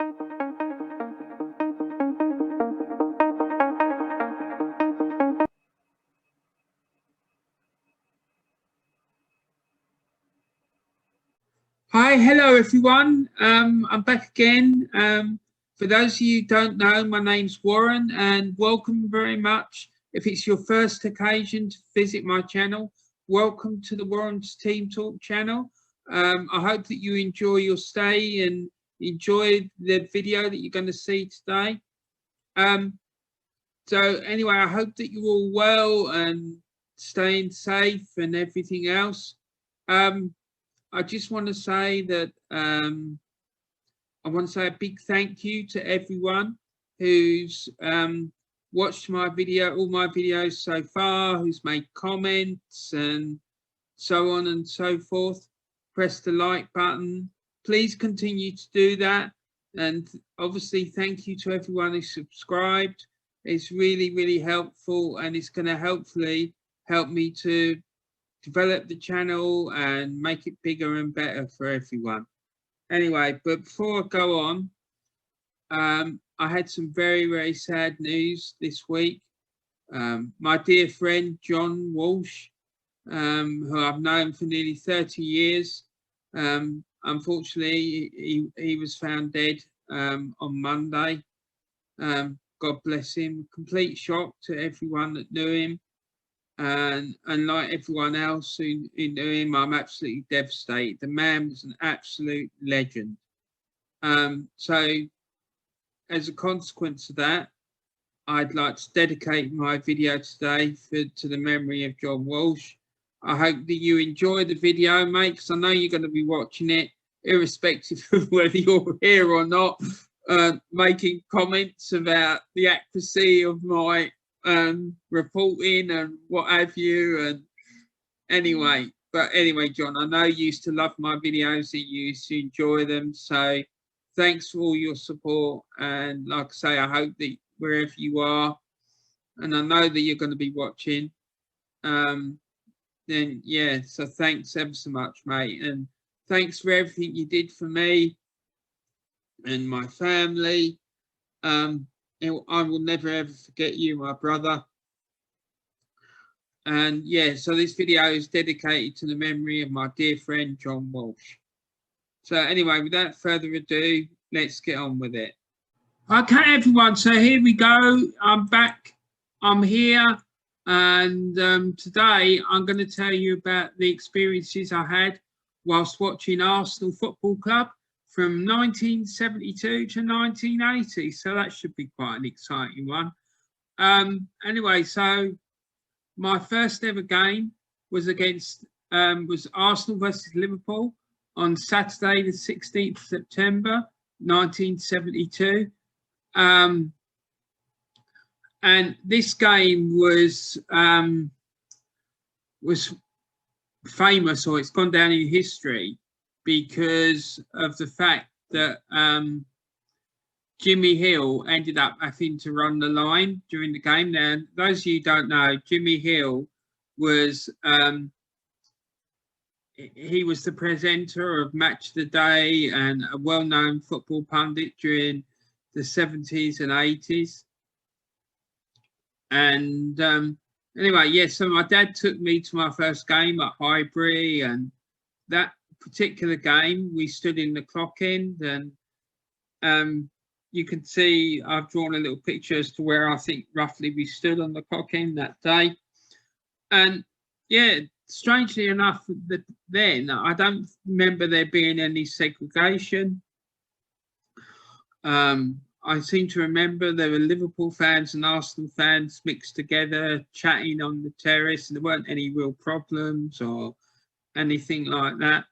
Hi, hello everyone. I'm back again. For those of you who don't know, my name's Warren, and welcome very much. If it's your first occasion to visit my channel, welcome to the Warren's Team Talk channel. I hope that you enjoy your stay and enjoy the video that you're going to see today. So anyway, I hope that you're all well and staying safe and everything else. I just want to say that I want to say a big thank you to everyone who's watched my video, all my videos so far, who's made comments and so on and so forth. Press the like button. Please continue to do that. And obviously, thank you to everyone who subscribed. It's really, really helpful, and it's going to hopefully help me to develop the channel and make it bigger and better for everyone. Anyway, but before I go on, I had some very, very sad news this week. My dear friend John Walsh, who I've known for nearly 30 years, unfortunately he was found dead on Monday. God bless him. Complete shock to everyone that knew him. And like everyone else who knew him, I'm absolutely devastated. The man was an absolute legend. So as a consequence of that, I'd like to dedicate my video today to the memory of John Walsh. I hope that you enjoy the video, mate, because I know you're going to be watching it, irrespective of whether you're here or not, making comments about the accuracy of my reporting and what have you. And anyway, John, I know you used to love my videos and you used to enjoy them, so thanks for all your support. And like I say, I hope that wherever you are, and I know that you're going to be watching, then yeah, so thanks ever so much, mate, and thanks for everything you did for me and my family. I will never ever forget you, my brother. And yeah, so this video is dedicated to the memory of my dear friend John Walsh. So anyway, without further ado, let's get on with it. Okay, everyone, so here we go. I'm back. I'm here. And today I'm going to tell you about the experiences I had whilst watching Arsenal Football Club from 1972 to 1980. So that should be quite an exciting one. Anyway, so my first ever game was was Arsenal versus Liverpool on Saturday, the 16th of September, 1972. And this game was famous, or it's gone down in history, because of the fact that Jimmy Hill ended up having to run the line during the game. Now, those of you who don't know, Jimmy Hill was he was the presenter of Match of the Day and a well-known football pundit during the 70s and 80s. And anyway, yes, yeah, so my dad took me to my first game at Highbury, and that particular game we stood in the clock end, and you can see I've drawn a little picture as to where I think roughly we stood on the clock end that day. And yeah, strangely enough, then I don't remember there being any segregation. I seem to remember there were Liverpool fans and Arsenal fans mixed together, chatting on the terrace, and there weren't any real problems or anything like that.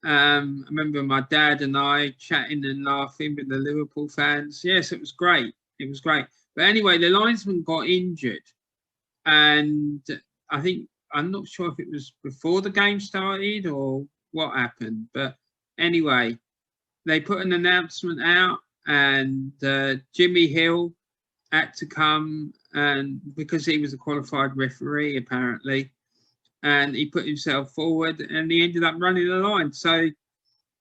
I remember my dad and I chatting and laughing with the Liverpool fans. Yes, it was great. It was great. But anyway, the linesman got injured, and I think, I'm not sure if it was before the game started or what happened, but anyway, they put an announcement out, and Jimmy Hill had to come, and because he was a qualified referee apparently, and he put himself forward and he ended up running the line. So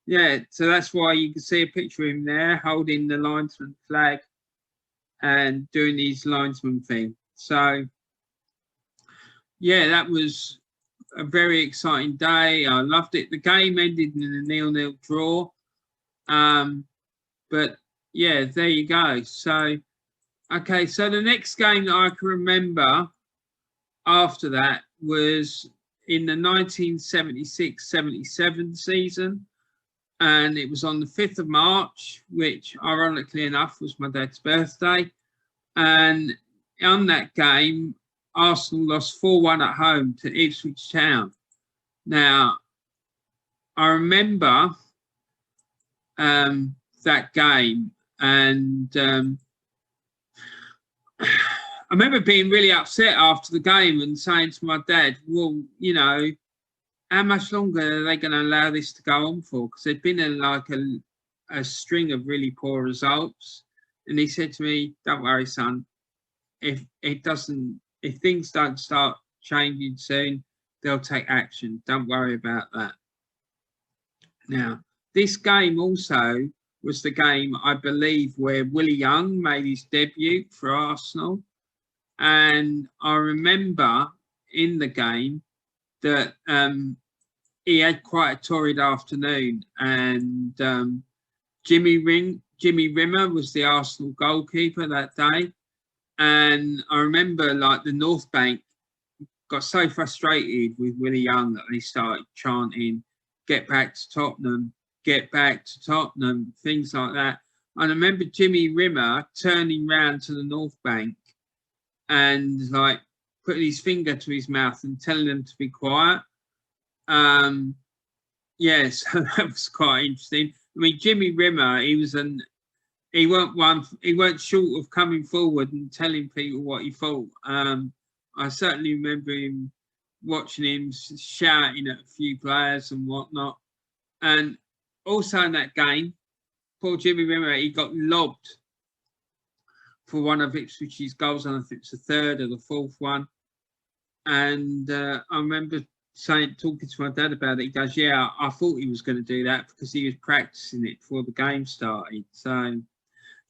Yeah, so that's why you can see a picture of him there holding the linesman flag and doing his linesman thing. So, yeah, that was a very exciting day. I loved it. The game ended in a 0-0 draw. But yeah, there you go. So, okay, so the next game that I can remember after that was in the 1976-77 season. And it was on the 5th of March, which ironically enough was my dad's birthday. And on that game, Arsenal lost 4-1 at home to Ipswich Town. Now, I remember that game, and I remember being really upset after the game and saying to my dad, well, you know, how much longer are they going to allow this to go on for? Because there'd been a string of really poor results. And he said to me, don't worry, son, if things don't start changing soon, they'll take action. Don't worry about that. Now, this game also was the game, I believe, where Willie Young made his debut for Arsenal. And I remember in the game that he had quite a torrid afternoon. And Jimmy Rimmer was the Arsenal goalkeeper that day. And I remember like the North Bank got so frustrated with Willie Young that they started chanting, get back to Tottenham, get back to Tottenham, things like that. And I remember Jimmy Rimmer turning round to the North Bank and like putting his finger to his mouth and telling them to be quiet. Yeah, so that was quite interesting. I mean, Jimmy Rimmer, he weren't short of coming forward and telling people what he thought. I certainly remember watching him shouting at a few players and whatnot. And also in that game, poor Jimmy Rimmer, he got lobbed for one of Ipswich's goals, and I think it's the third or the fourth one. And I remember talking to my dad about it. He goes, yeah, I thought he was going to do that because he was practicing it before the game started. So,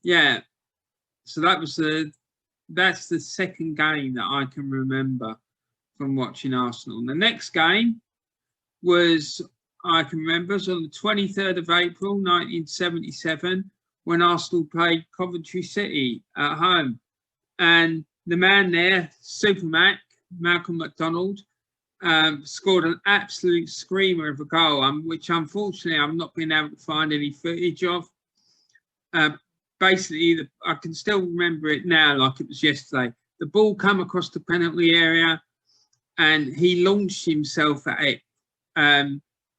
yeah, so that's the second game that I can remember from watching Arsenal. The next game I can remember, was on the 23rd of April, 1977, when Arsenal played Coventry City at home. And the man there, Supermac, Malcolm McDonald, scored an absolute screamer of a goal, which unfortunately I've not been able to find any footage of. Basically, I can still remember it now like it was yesterday. The ball come across the penalty area and he launched himself at it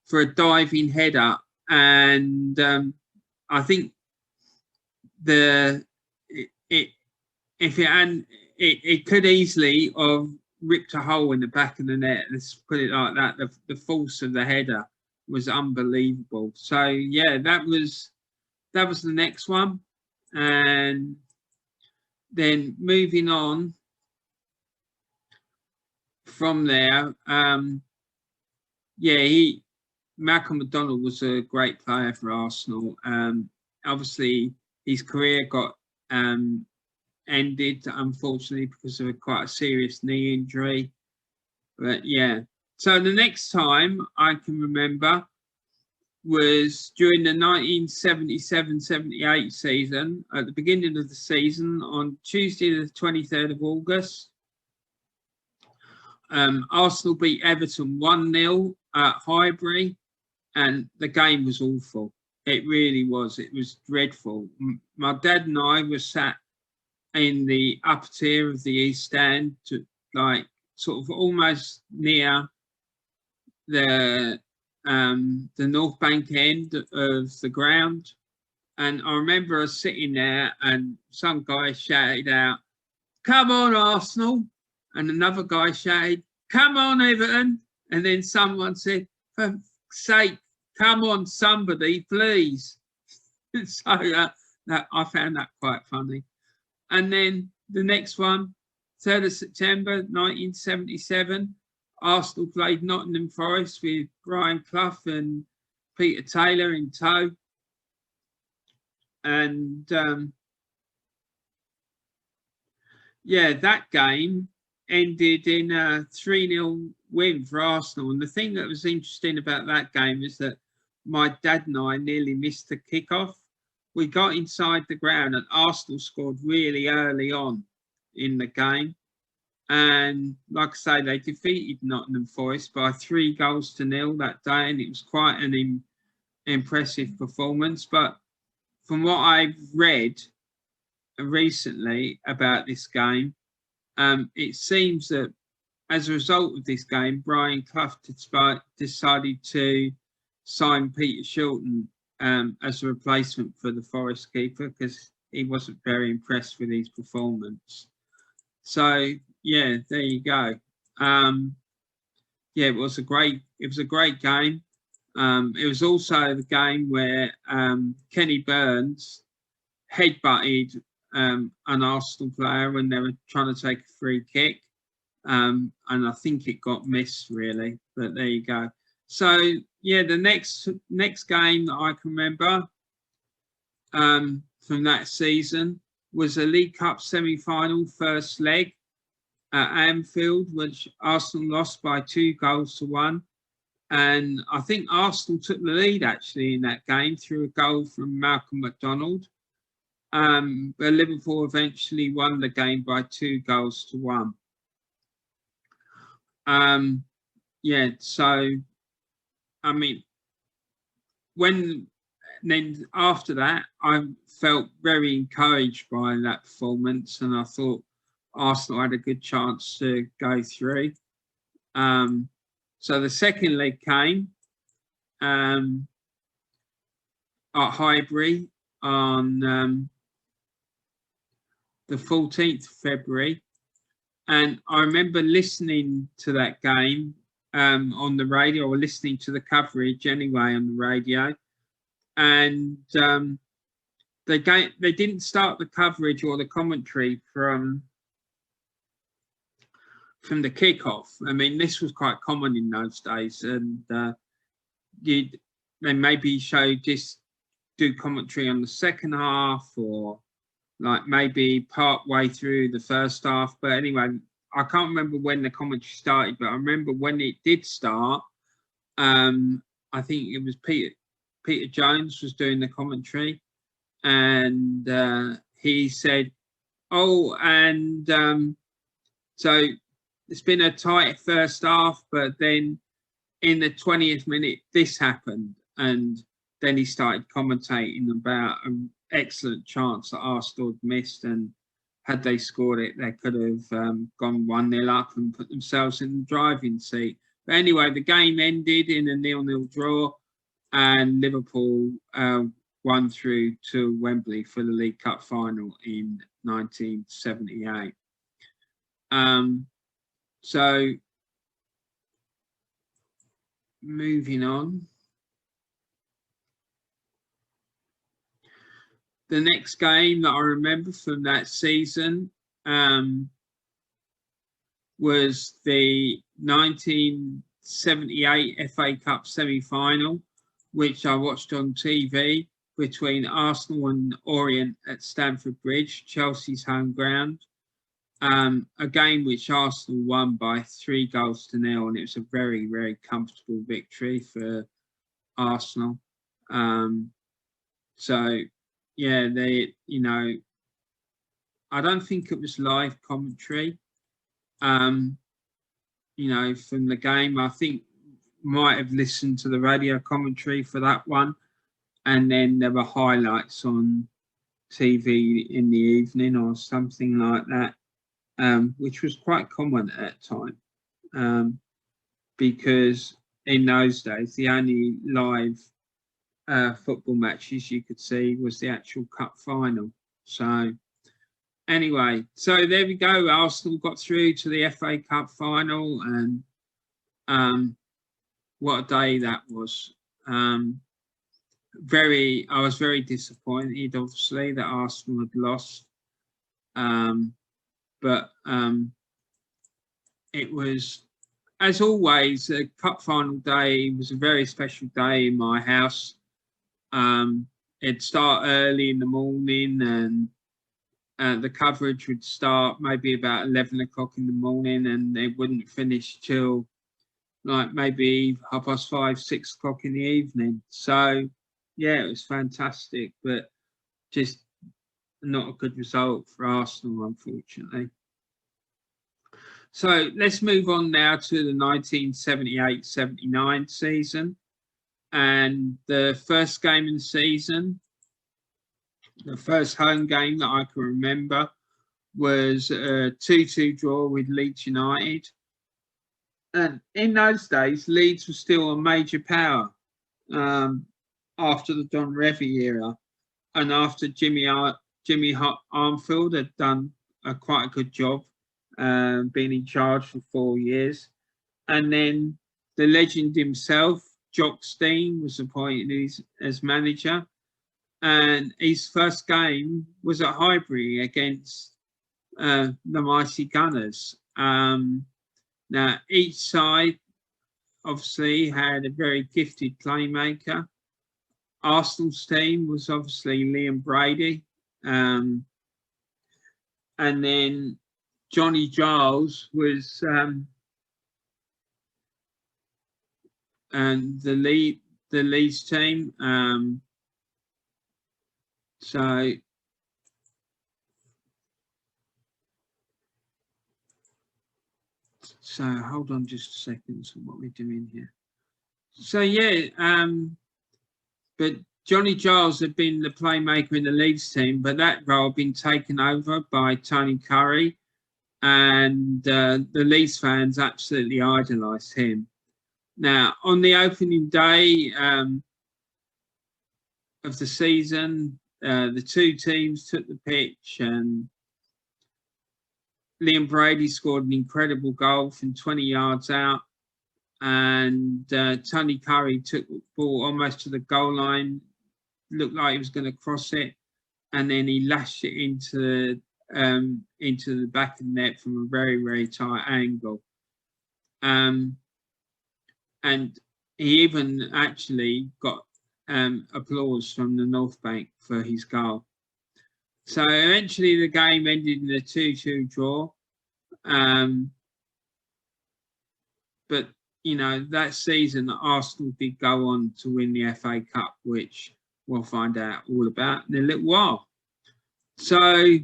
for a diving header. And I think it could easily have ripped a hole in the back of the net. Let's put it like that. The force of the header was unbelievable. So yeah, that was the next one. And then moving on from there, Malcolm McDonald was a great player for Arsenal. Obviously, his career got ended, unfortunately, because of quite a serious knee injury. But yeah, so the next time I can remember was during the 1977-78 season, at the beginning of the season, on Tuesday the 23rd of August. Arsenal beat Everton 1-0 at Highbury, and the game was awful. It really was. It was dreadful. My dad and I were sat in the upper tier of the East Stand, like sort of almost near the North Bank end of the ground. And I remember us sitting there and some guy shouted out, "Come on, Arsenal." And another guy shouted, "Come on, Everton." And then someone said, "For sake, come on, somebody, please." So I found that quite funny. And then the next one, 3rd of September 1977, Arsenal played Nottingham Forest with Brian Clough and Peter Taylor in tow. And yeah, that game ended in a 3-0 win for Arsenal. And the thing that was interesting about that game is that my dad and I nearly missed the kickoff. We got inside the ground and Arsenal scored really early on in the game. And like I say, they defeated Nottingham Forest by 3-0 that day. And it was quite an impressive performance. But from what I've read recently about this game, it seems that as a result of this game, Brian Clough decided to sign Peter Shilton as a replacement for the Forest keeper because he wasn't very impressed with his performance. So yeah, there you go. Yeah, it was a great game. It was also the game where Kenny Burns headbutted an Arsenal player when they were trying to take a free kick. And I think it got missed really, but there you go. So yeah, the next game that I can remember from that season was a League Cup semi-final first leg at Anfield, which Arsenal lost by 2-1. And I think Arsenal took the lead actually in that game through a goal from Malcolm McDonald. But Liverpool eventually won the game by 2-1. Yeah, so I mean, then after that, I felt very encouraged by that performance, and I thought Arsenal had a good chance to go through. So the second leg came at Highbury on the 14th of February. And I remember listening to that game on the radio, or listening to the coverage anyway on the radio. And they didn't start the coverage or the commentary from the kickoff. I mean, this was quite common in those days, and they maybe just do commentary on the second half, or like maybe part way through the first half. But anyway, I can't remember when the commentary started, but I remember when it did start. I think it was Peter Jones was doing the commentary, and he said, "Oh, and so it's been a tight first half, but then in the 20th minute, this happened." And then he started commentating about an excellent chance that Arsenal had missed, and had they scored it, they could have gone 1-0 up and put themselves in the driving seat. But anyway, the game ended in a 0-0 draw, and Liverpool won through to Wembley for the League Cup final in 1978. So moving on. The next game that I remember from that season was the 1978 FA Cup semi-final, which I watched on TV between Arsenal and Orient at Stamford Bridge, Chelsea's home ground. A game which Arsenal won by 3-0, and it was a very, very comfortable victory for Arsenal. So yeah, I don't think it was live commentary, from the game. I think might have listened to the radio commentary for that one, and then there were highlights on TV in the evening or something like that, which was quite common at that time, because in those days the only live football matches you could see was the actual cup final. So anyway, so there we go. Arsenal got through to the FA Cup final, and what a day that was. I was very disappointed, obviously, that Arsenal had lost. But it was as always, the cup final day was a very special day in my house. It'd start early in the morning, and the coverage would start maybe about 11 o'clock in the morning, and it wouldn't finish till like maybe 5:30, 6 o'clock in the evening. So yeah, it was fantastic, but just not a good result for Arsenal, unfortunately. So let's move on now to the 1978-79 season. And the first game in the season, the first home game that I can remember, was a 2-2 draw with Leeds United. And in those days, Leeds was still a major power after the Don Revie era, and after Jimmy Armfield had done quite a good job, being in charge for 4 years. And then the legend himself, Jock Stein, was appointed as manager. And his first game was at Highbury against the mighty Gunners. Now, each side obviously had a very gifted playmaker. Arsenal's team was obviously Liam Brady. And then Johnny Giles was and the Leeds team. So hold on just a second. So what we're doing here. So yeah, but Johnny Giles had been the playmaker in the Leeds team, but that role had been taken over by Tony Curry, and the Leeds fans absolutely idolised him. Now, on the opening day of the season, the two teams took the pitch, and Liam Brady scored an incredible goal from 20 yards out, and Tony Curry took the ball almost to the goal line, looked like he was going to cross it, and then he lashed it into the back of the net from a very, very tight angle. And he even actually got applause from the North Bank for his goal. So eventually the game ended in a 2-2 draw. But, you know, that season Arsenal did go on to win the FA Cup, which we'll find out all about in a little while. So,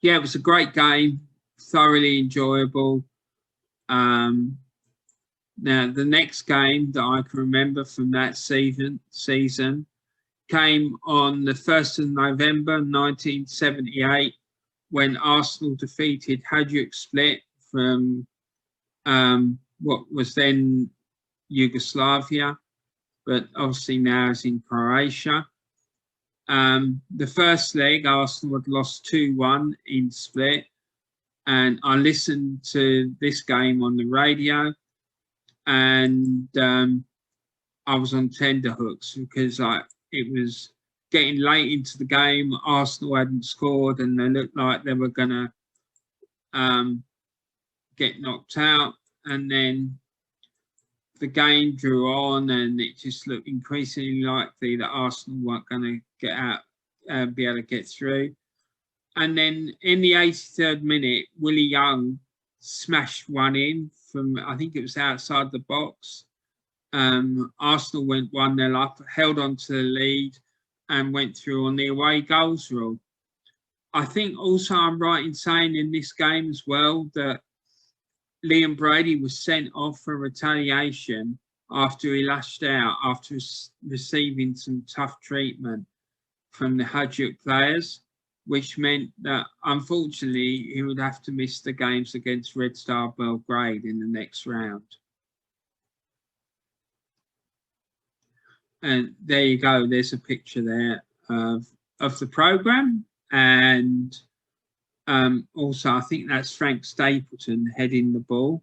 yeah, it was a great game, thoroughly enjoyable. Now, the next game that I can remember from that season came on the 1st of November 1978, when Arsenal defeated Hajduk Split from what was then Yugoslavia, but obviously now is in Croatia. The first leg, Arsenal had lost 2-1 in Split, and I listened to this game on the radio, and I was on tenterhooks because it was getting late into the game. Arsenal hadn't scored, and they looked like they were going to get knocked out. And then the game drew on, and it just looked increasingly likely that Arsenal weren't going to get out, be able to get through. And then in the 83rd minute, Willie Young smashed one in from, I think it was outside the box. Arsenal went 1-0 up, held on to the lead, and went through on the away goals rule. I think also I'm right in saying in this game as well that Liam Brady was sent off for retaliation after he lashed out after receiving some tough treatment from the Hajduk players, which meant that unfortunately he would have to miss the games against Red Star Belgrade in the next round. And there you go, there's a picture there of the programme. And also I think that's Frank Stapleton heading the ball.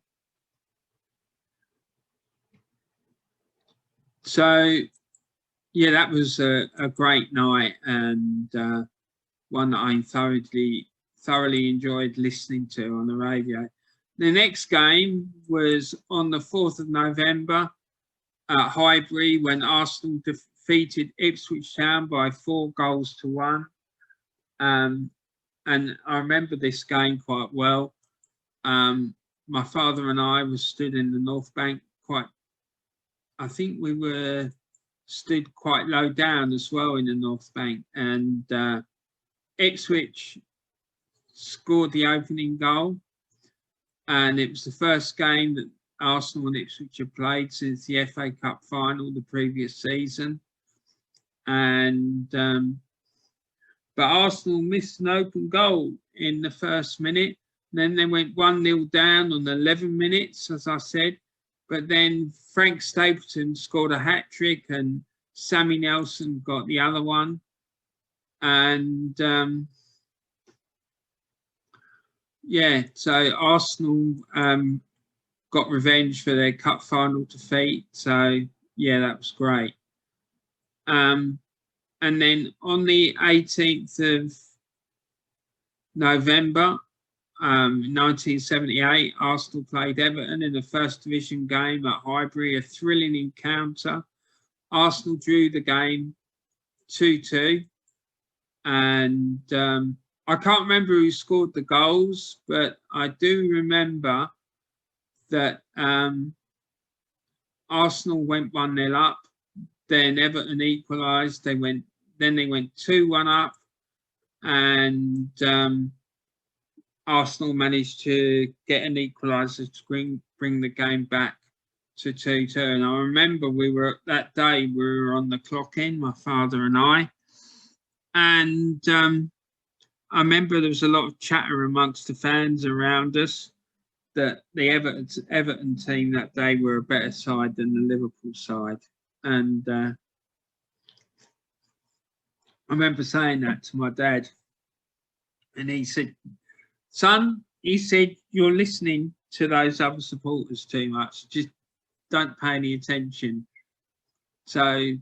So yeah, that was a great night, and one that I thoroughly enjoyed listening to on the radio. The next game was on the 4th of November at Highbury when Arsenal defeated Ipswich Town by 4-1. And I remember this game quite well. My father and I were stood in the North Bank I think we were stood quite low down as well in the North Bank. And Ipswich scored the opening goal. And it was the first game that Arsenal and Ipswich have played since the FA Cup final the previous season. And but Arsenal missed an open goal in the first minute. Then they went 1-0 down on 11 minutes, as I said. But then Frank Stapleton scored a hat-trick and Sammy Nelson got the other one. And yeah, so Arsenal got revenge for their cup final defeat. So yeah, that was great. And then on the 18th of November, 1978, Arsenal played Everton in the First Division game at Highbury, a thrilling encounter. Arsenal drew the game 2-2. And I can't remember who scored the goals, but I do remember that Arsenal went 1-0 up. Then Everton equalised. Then they went 2-1 up, and Arsenal managed to get an equaliser to bring the game back to 2-2. And I remember that day we were on the clock in, my father and I, and I remember there was a lot of chatter amongst the fans around us that the Everton team that day were a better side than the Liverpool side. And I remember saying that to my dad, and he said, "Son," he said, "you're listening to those other supporters too much. Just don't pay any attention." So,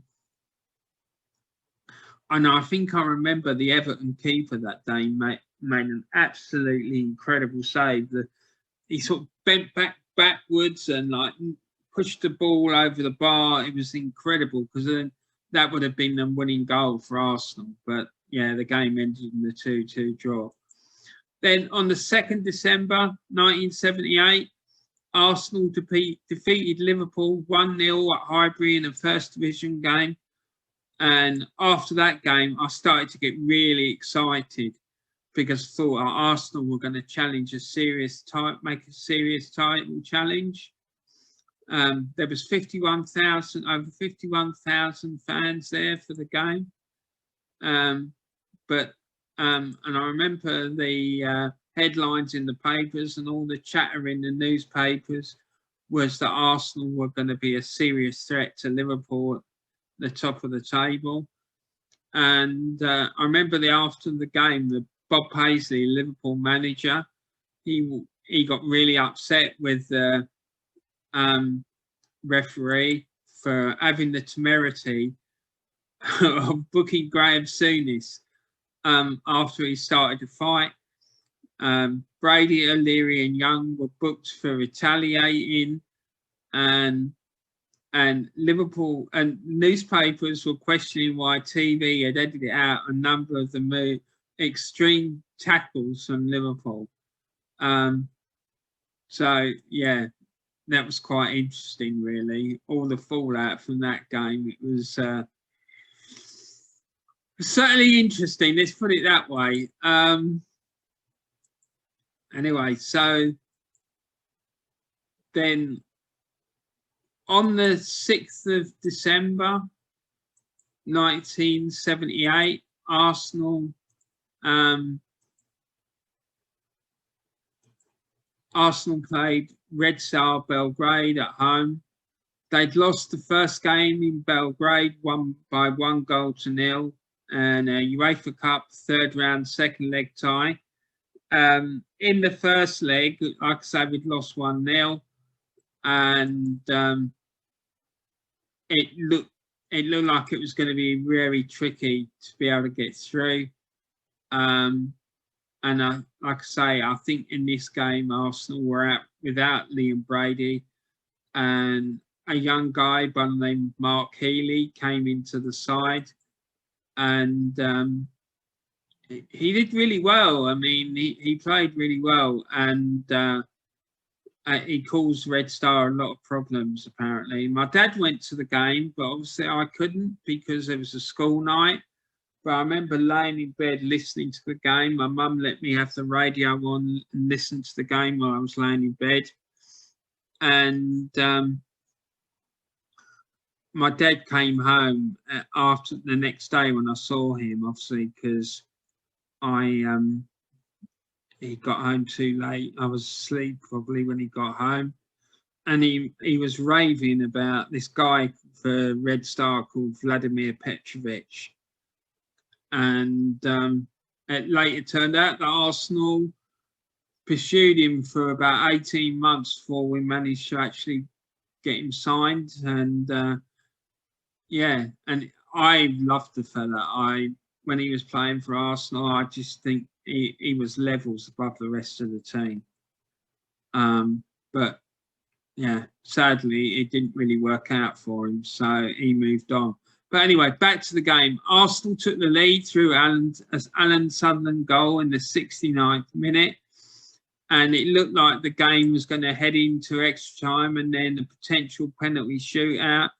and I think I remember the Everton keeper that day made an absolutely incredible save. He sort of bent backwards and like pushed the ball over the bar. It was incredible because then that would have been the winning goal for Arsenal. But yeah, the game ended in the 2-2 draw. Then on the 2nd December 1978, Arsenal defeated Liverpool 1-0 at Highbury in the First Division game. And after that game, I started to get really excited because I thought Arsenal were going to challenge make a serious title challenge. There was over 51,000 fans there for the game. And I remember the headlines in the papers and all the chatter in the newspapers was that Arsenal were going to be a serious threat to Liverpool at the top of the table. And I remember after the game, Bob Paisley, Liverpool manager, he got really upset with the referee for having the temerity of booking Graham Souness after he started the fight. Brady, O'Leary and Young were booked for retaliating, and Liverpool and newspapers were questioning why TV had edited out a number of the extreme tackles from Liverpool. So yeah, that was quite interesting, really. All the fallout from that game. It was certainly interesting. Let's put it that way. Anyway, so then on the 6th of December 1978, Arsenal played Red Star Belgrade at home. They'd lost the first game in Belgrade, won by 1-0, and a UEFA Cup third round second leg tie. In the first leg, like I say, we'd lost 1-0, and it looked like it was going to be very tricky to be able to get through. And like I say, I think in this game, Arsenal were out without Liam Brady, and a young guy by the name of Mark Healy came into the side, and he did really well. I mean, he played really well, and he caused Red Star a lot of problems, apparently. My dad went to the game, but obviously I couldn't because it was a school night. But I remember laying in bed listening to the game. My mum let me have the radio on and listen to the game while I was laying in bed. And my dad came home after the next day when I saw him, obviously, because he got home too late. I was asleep probably when he got home. And he was raving about this guy for Red Star called Vladimir Petrovic. And it later turned out that Arsenal pursued him for about 18 months before we managed to actually get him signed. And yeah, and I loved the fella. When he was playing for Arsenal, I just think he was levels above the rest of the team. But yeah, sadly, it didn't really work out for him, so he moved on. But anyway, back to the game. Arsenal took the lead through Alan Sunderland goal in the 69th minute. And it looked like the game was going to head into extra time and then a potential penalty shootout.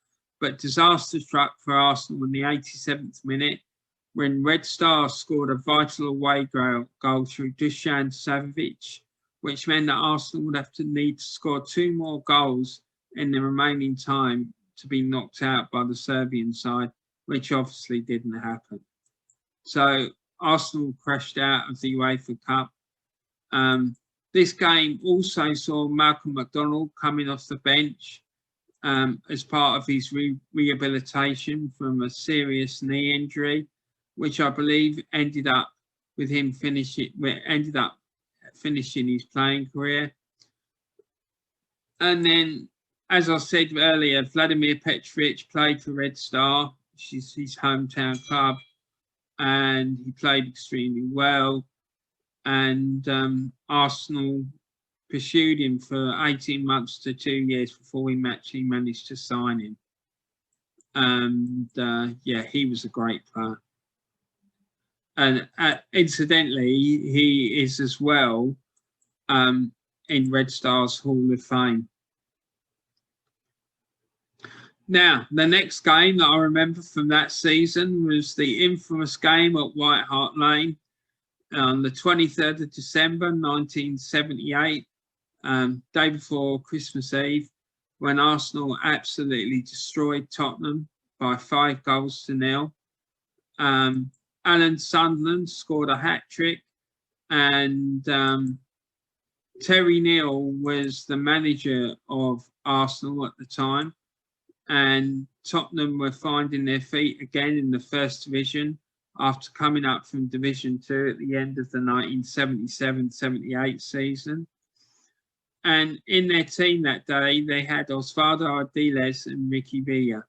But disaster struck for Arsenal in the 87th minute when Red Star scored a vital away goal through Dusan Savic, which meant that Arsenal would have to need to score 2 more goals in the remaining time to be knocked out by the Serbian side, which obviously didn't happen. So Arsenal crashed out of the UEFA Cup. This game also saw Malcolm McDonald coming off the bench as part of his rehabilitation from a serious knee injury, which I believe ended up finishing his playing career. And then, as I said earlier, Vladimir Petrovic played for Red Star, which is his hometown club, and he played extremely well. And Arsenal pursued him for 18 months to 2 years before we actually managed to sign him. And yeah, he was a great player. And incidentally, he is as well in Red Star's Hall of Fame. Now, the next game that I remember from that season was the infamous game at White Hart Lane on the 23rd of December 1978, day before Christmas Eve, when Arsenal absolutely destroyed Tottenham by 5-0. Alan Sunderland scored a hat-trick, and Terry Neal was the manager of Arsenal at the time, and Tottenham were finding their feet again in the First Division after coming up from Division 2 at the end of the 1977-78 season. And in their team that day, they had Osvaldo Ardiles and Ricky Villa.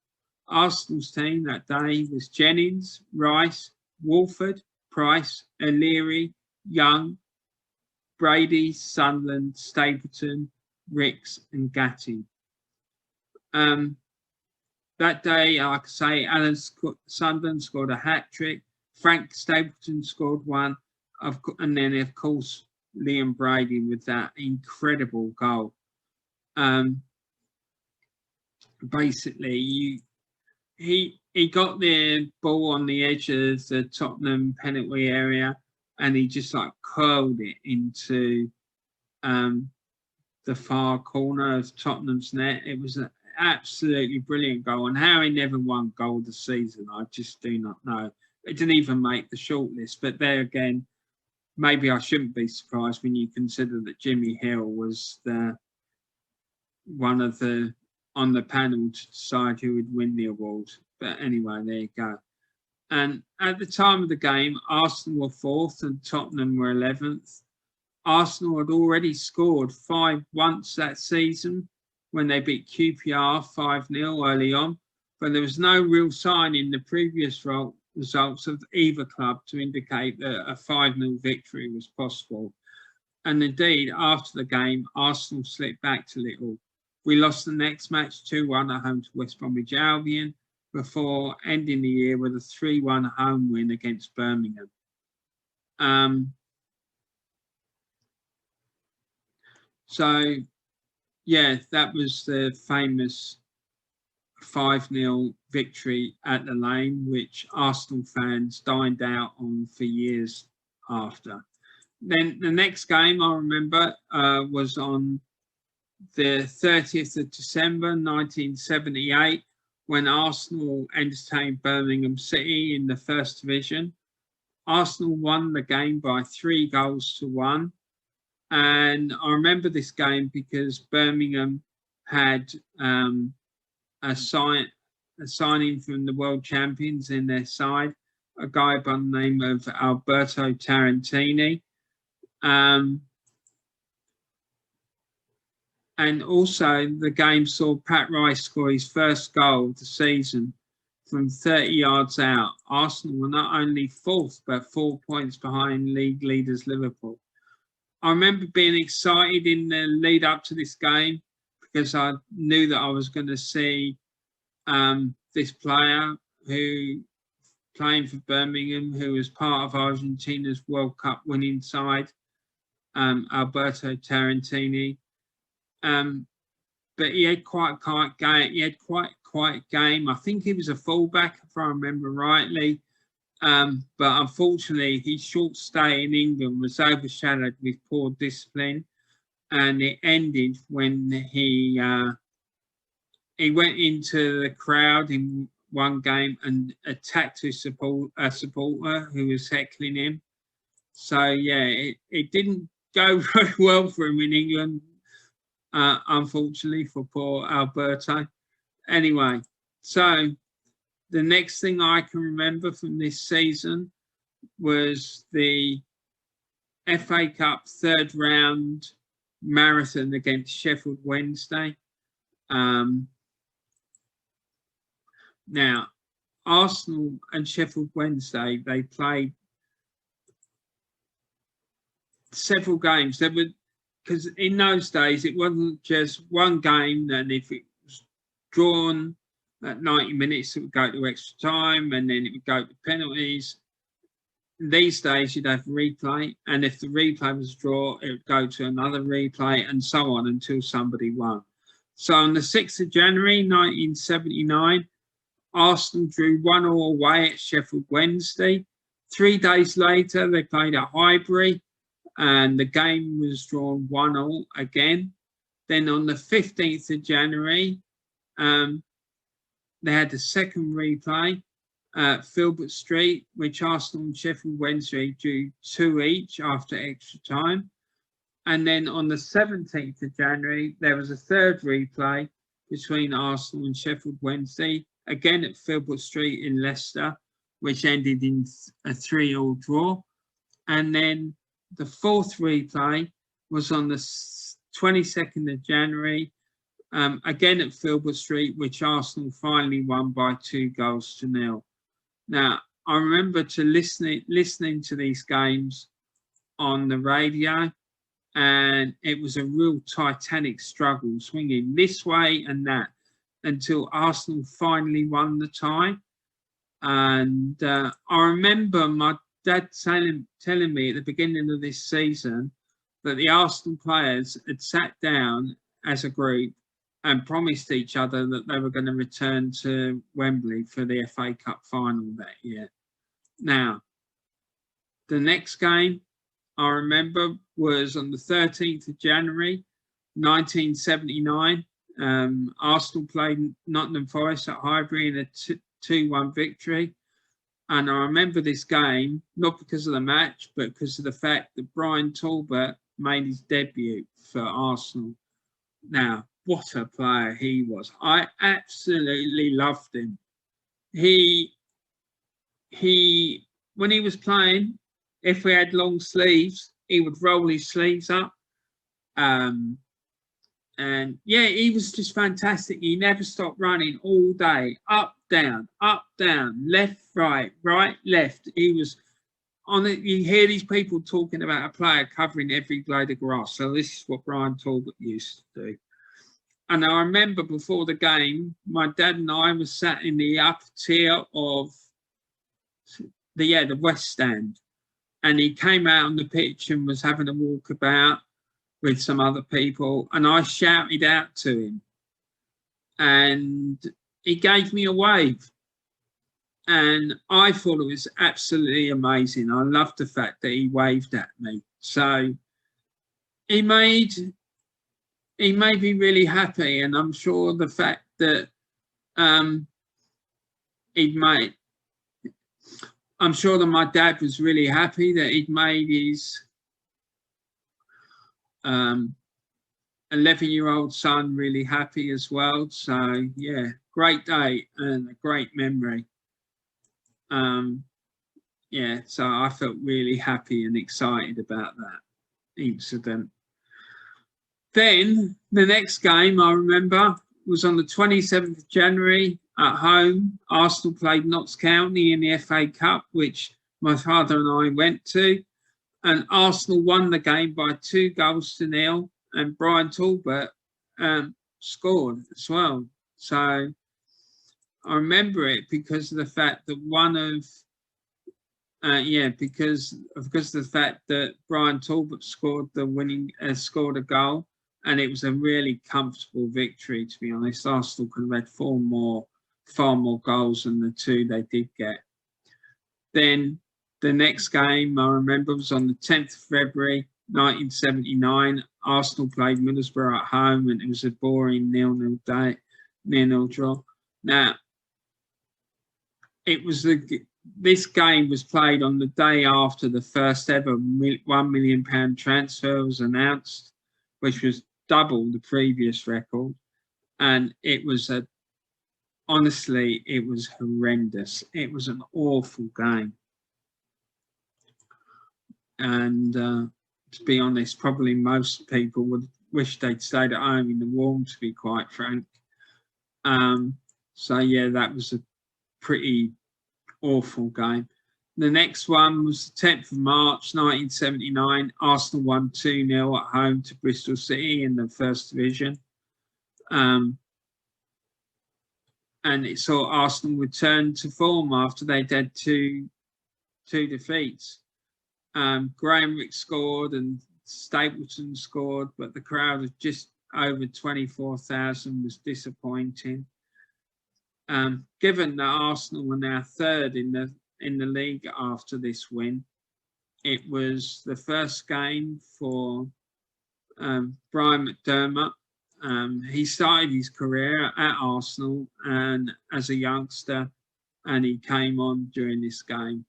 Arsenal's team that day was Jennings, Rice, Wolford, Price, O'Leary, Young, Brady, Sunderland, Stapleton, Ricks and Gatti. That day, like I say, Alan Sunderland scored a hat-trick. Frank Stapleton scored one. And then, of course, Liam Brady with that incredible goal. Basically, he got the ball on the edge of the Tottenham penalty area and he just like curled it into the far corner of Tottenham's net. It was an absolutely brilliant goal, and how he never won goal of the season, I just do not know. It didn't even make the shortlist, but there again, maybe I shouldn't be surprised when you consider that Jimmy Hill was one of the on the panel to decide who would win the award. But anyway, there you go. And at the time of the game, Arsenal were 4th and Tottenham were 11th. Arsenal had already scored 5 once that season when they beat QPR 5-0 early on, but there was no real sign in the previous results of either club to indicate that a 5-0 victory was possible. And indeed, after the game, Arsenal slipped back to little. We lost the next match 2-1 at home to West Bromwich Albion before ending the year with a 3-1 home win against Birmingham. So, yeah, that was the famous 5-0 victory at the Lane, which Arsenal fans dined out on for years after. Then the next game I remember was on the 30th of December 1978, when Arsenal entertained Birmingham City in the First Division. Arsenal won the game by 3-1. And I remember this game because Birmingham had a signing from the world champions in their side, a guy by the name of Alberto Tarantini. And also the game saw Pat Rice score his first goal of the season from 30 yards out. Arsenal were not only fourth, but 4 points behind league leaders Liverpool. I remember being excited in the lead up to this game because I knew that I was going to see this player who playing for Birmingham, who was part of Argentina's World Cup winning side, Alberto Tarantini. But he had quite a game. I think he was a fullback, if I remember rightly. But unfortunately, his short stay in England was overshadowed with poor discipline, and it ended when he went into the crowd in one game and attacked a supporter who was heckling him. So yeah, it didn't go very well for him in England, unfortunately for poor Alberto. Anyway, so the next thing I can remember from this season was the FA Cup third round marathon against Sheffield Wednesday. Now, Arsenal and Sheffield Wednesday, they played several games. There were, because in those days it wasn't just one game, and if it was drawn at 90 minutes, it would go to extra time, and then it would go to penalties. These days you'd have replay, and if the replay was a draw, it would go to another replay, and so on until somebody won. So on the 6th of January 1979, Arsenal drew 1-1 away at Sheffield Wednesday. 3 days later, they played at Highbury, and the game was drawn 1-1 again. Then on the 15th of January, they had the second replay at Talbot Street, which Arsenal and Sheffield Wednesday drew 2 each after extra time. And then on the 17th of January, there was a third replay between Arsenal and Sheffield Wednesday, again at Talbot Street in Leicester, which ended in a 3-3 draw. And then the fourth replay was on the 22nd of January, again at Talbot Street, which Arsenal finally won by 2-0. Now, I remember listening to these games on the radio, and it was a real titanic struggle, swinging this way and that, until Arsenal finally won the tie. And I remember my dad telling me at the beginning of this season that the Arsenal players had sat down as a group and promised each other that they were going to return to Wembley for the FA Cup final that year. Now, the next game I remember was on the 13th of January 1979. Arsenal played Nottingham Forest at Highbury in a 2-1 victory. And I remember this game, not because of the match, but because of the fact that Brian Talbot made his debut for Arsenal. Now, what a player he was. I absolutely loved him. He when he was playing, if we had long sleeves, he would roll his sleeves up. And And yeah, he was just fantastic. He never stopped running all day, up, down, left, right, right, left. He was on it. You hear these people talking about a player covering every blade of grass. So this is what Brian Talbot used to do. And I remember before the game, my dad and I were sat in the upper tier of the West Stand. And he came out on the pitch and was having a walkabout with some other people. And I shouted out to him. And he gave me a wave. And I thought it was absolutely amazing. I loved the fact that he waved at me. So he made me really happy. And I'm sure the fact that I'm sure that my dad was really happy that he'd made his 11-year-old son really happy as well. So yeah, great day and a great memory. Yeah, so I felt really happy and excited about that incident. Then the next game I remember was on the 27th of January at home. Arsenal played Notts County in the FA Cup, which my father and I went to. And Arsenal won the game by 2-0, and Brian Talbot scored as well. So I remember it because of the fact that because of the fact that Brian Talbot scored a goal, and it was a really comfortable victory. To be honest, Arsenal could have had far more goals than the 2 they did get. Then the next game I remember was on the 10th of February 1979. Arsenal played Middlesbrough at home, and it was a boring 0-0 draw. Now, this game was played on the day after the first ever £1 million transfer was announced, which was double the previous record. And it was honestly, it was horrendous. It was an awful game. And to be honest, probably most people would wish they'd stayed at home in the warm, to be quite frank. So yeah, that was a pretty awful game. The next one was the 10th of March 1979. Arsenal won 2-0 at home to Bristol City in the First Division. And it saw Arsenal return to form after they'd had two defeats. Graham Rick scored and Stapleton scored, but the crowd of just over 24,000 was disappointing. Given that Arsenal were now third in the league after this win, it was the first game for Brian McDermott. He started his career at Arsenal and as a youngster, and he came on during this game.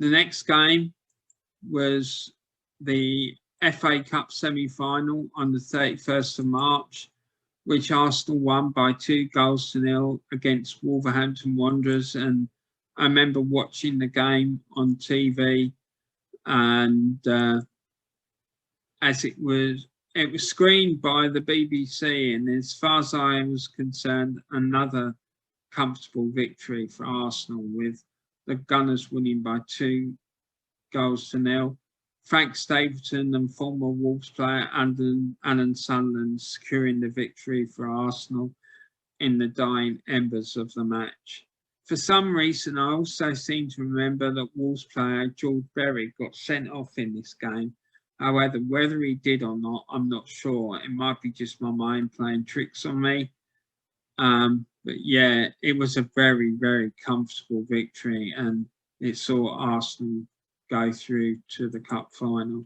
The next game was the FA Cup semi-final on the 31st of March, which Arsenal won by 2-0 against Wolverhampton Wanderers. And I remember watching the game on TV, and as it was screened by the BBC, and as far as I was concerned, another comfortable victory for Arsenal, with the Gunners winning by 2-0. Frank Stapleton and former Wolves player Alan Sunderland securing the victory for Arsenal in the dying embers of the match. For some reason, I also seem to remember that Wolves player George Berry got sent off in this game. However, whether he did or not, I'm not sure. It might be just my mind playing tricks on me. But yeah, it was a very, very comfortable victory, and it saw Arsenal go through to the cup final.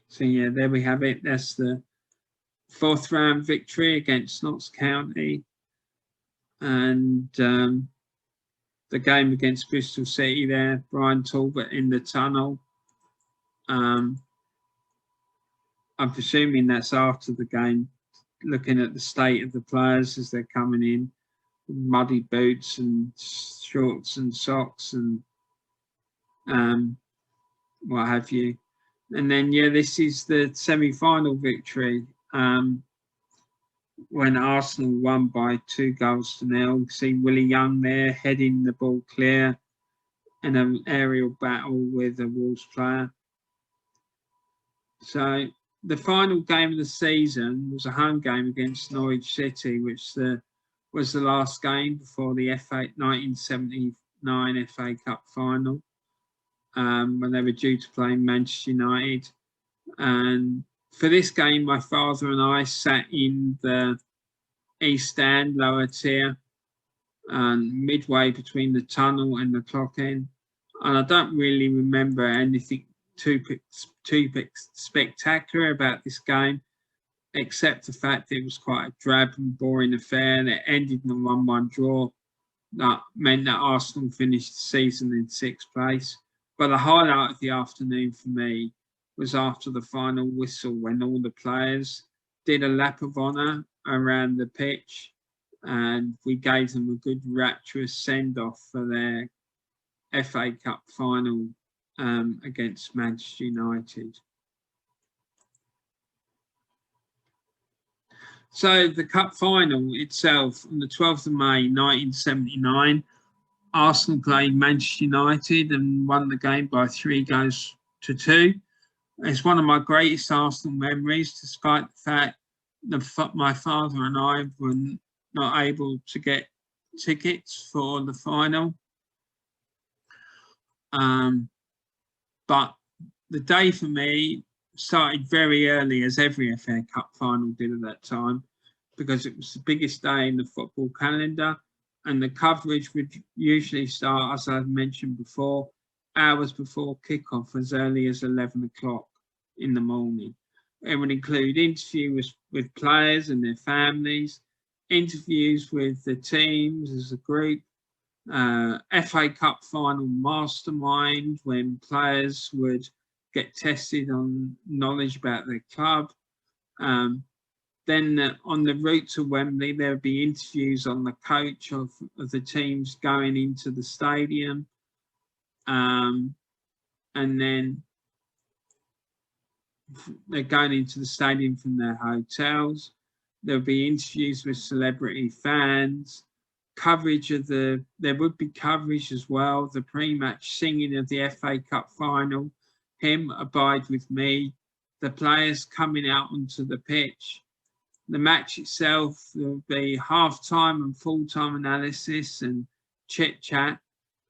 So yeah, there we have it. That's the 4th round victory against Notts County, and the game against Bristol City there, Brian Talbot in the tunnel. I'm presuming that's after the game, looking at the state of the players as they're coming in, muddy boots and shorts and socks and what have you. And then, yeah, this is the semi-final victory when Arsenal won by 2-0. See Willie Young there heading the ball clear in an aerial battle with a Wolves player. So the final game of the season was a home game against Norwich City, which was the last game before the 1979 FA Cup final, when they were due to play Manchester United. And for this game, my father and I sat in the East Stand, lower tier, and midway between the tunnel and the clock end. And I don't really remember anything too spectacular about this game, except the fact that it was quite a drab and boring affair that ended in a 1-1 draw. That meant that Arsenal finished the season in 6th place. But the highlight of the afternoon for me was after the final whistle, when all the players did a lap of honour around the pitch, and we gave them a good rapturous send-off for their FA Cup final against Manchester United. So the Cup final itself, on the 12th of May 1979, Arsenal played Manchester United and won the game by 3-2. It's one of my greatest Arsenal memories, despite the fact that my father and I were not able to get tickets for the final. But the day for me started very early, as every FA Cup final did at that time, because it was the biggest day in the football calendar, and the coverage would usually start, as I've mentioned before, hours before kickoff, as early as 11 o'clock in the morning. It would include interviews with players and their families, interviews with the teams as a group, FA Cup final mastermind, when players would get tested on knowledge about their club. Then on the route to Wembley, there would be interviews on the coach of the teams going into the stadium. And then they're going into the stadium from their hotels. There'll be interviews with celebrity fans, coverage of there would be coverage as well, the pre-match singing of the FA Cup final, Hymn Abide With Me, the players coming out onto the pitch. The match itself, there will be half-time and full-time analysis and chit-chat,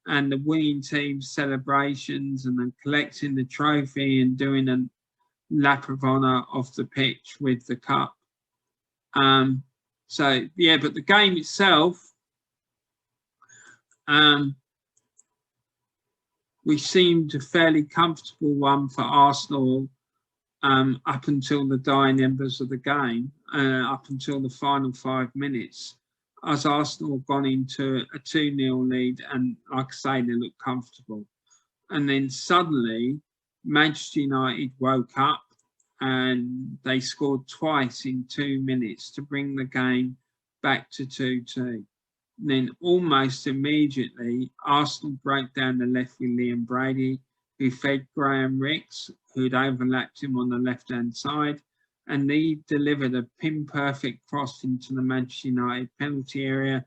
and the winning team's celebrations, and then collecting the trophy and doing a lap of honour off the pitch with the cup. So, yeah, but the game itself, we seemed a fairly comfortable one for Arsenal up until the dying embers of the game, up until the final 5 minutes, as Arsenal had gone into a 2-0 lead, and like I say, they looked comfortable. And then suddenly, Manchester United woke up and they scored twice in 2 minutes to bring the game back to 2-2. And then almost immediately, Arsenal broke down the left with Liam Brady, who fed Graham Rix, who'd overlapped him on the left-hand side, and he delivered a pin-perfect cross into the Manchester United penalty area,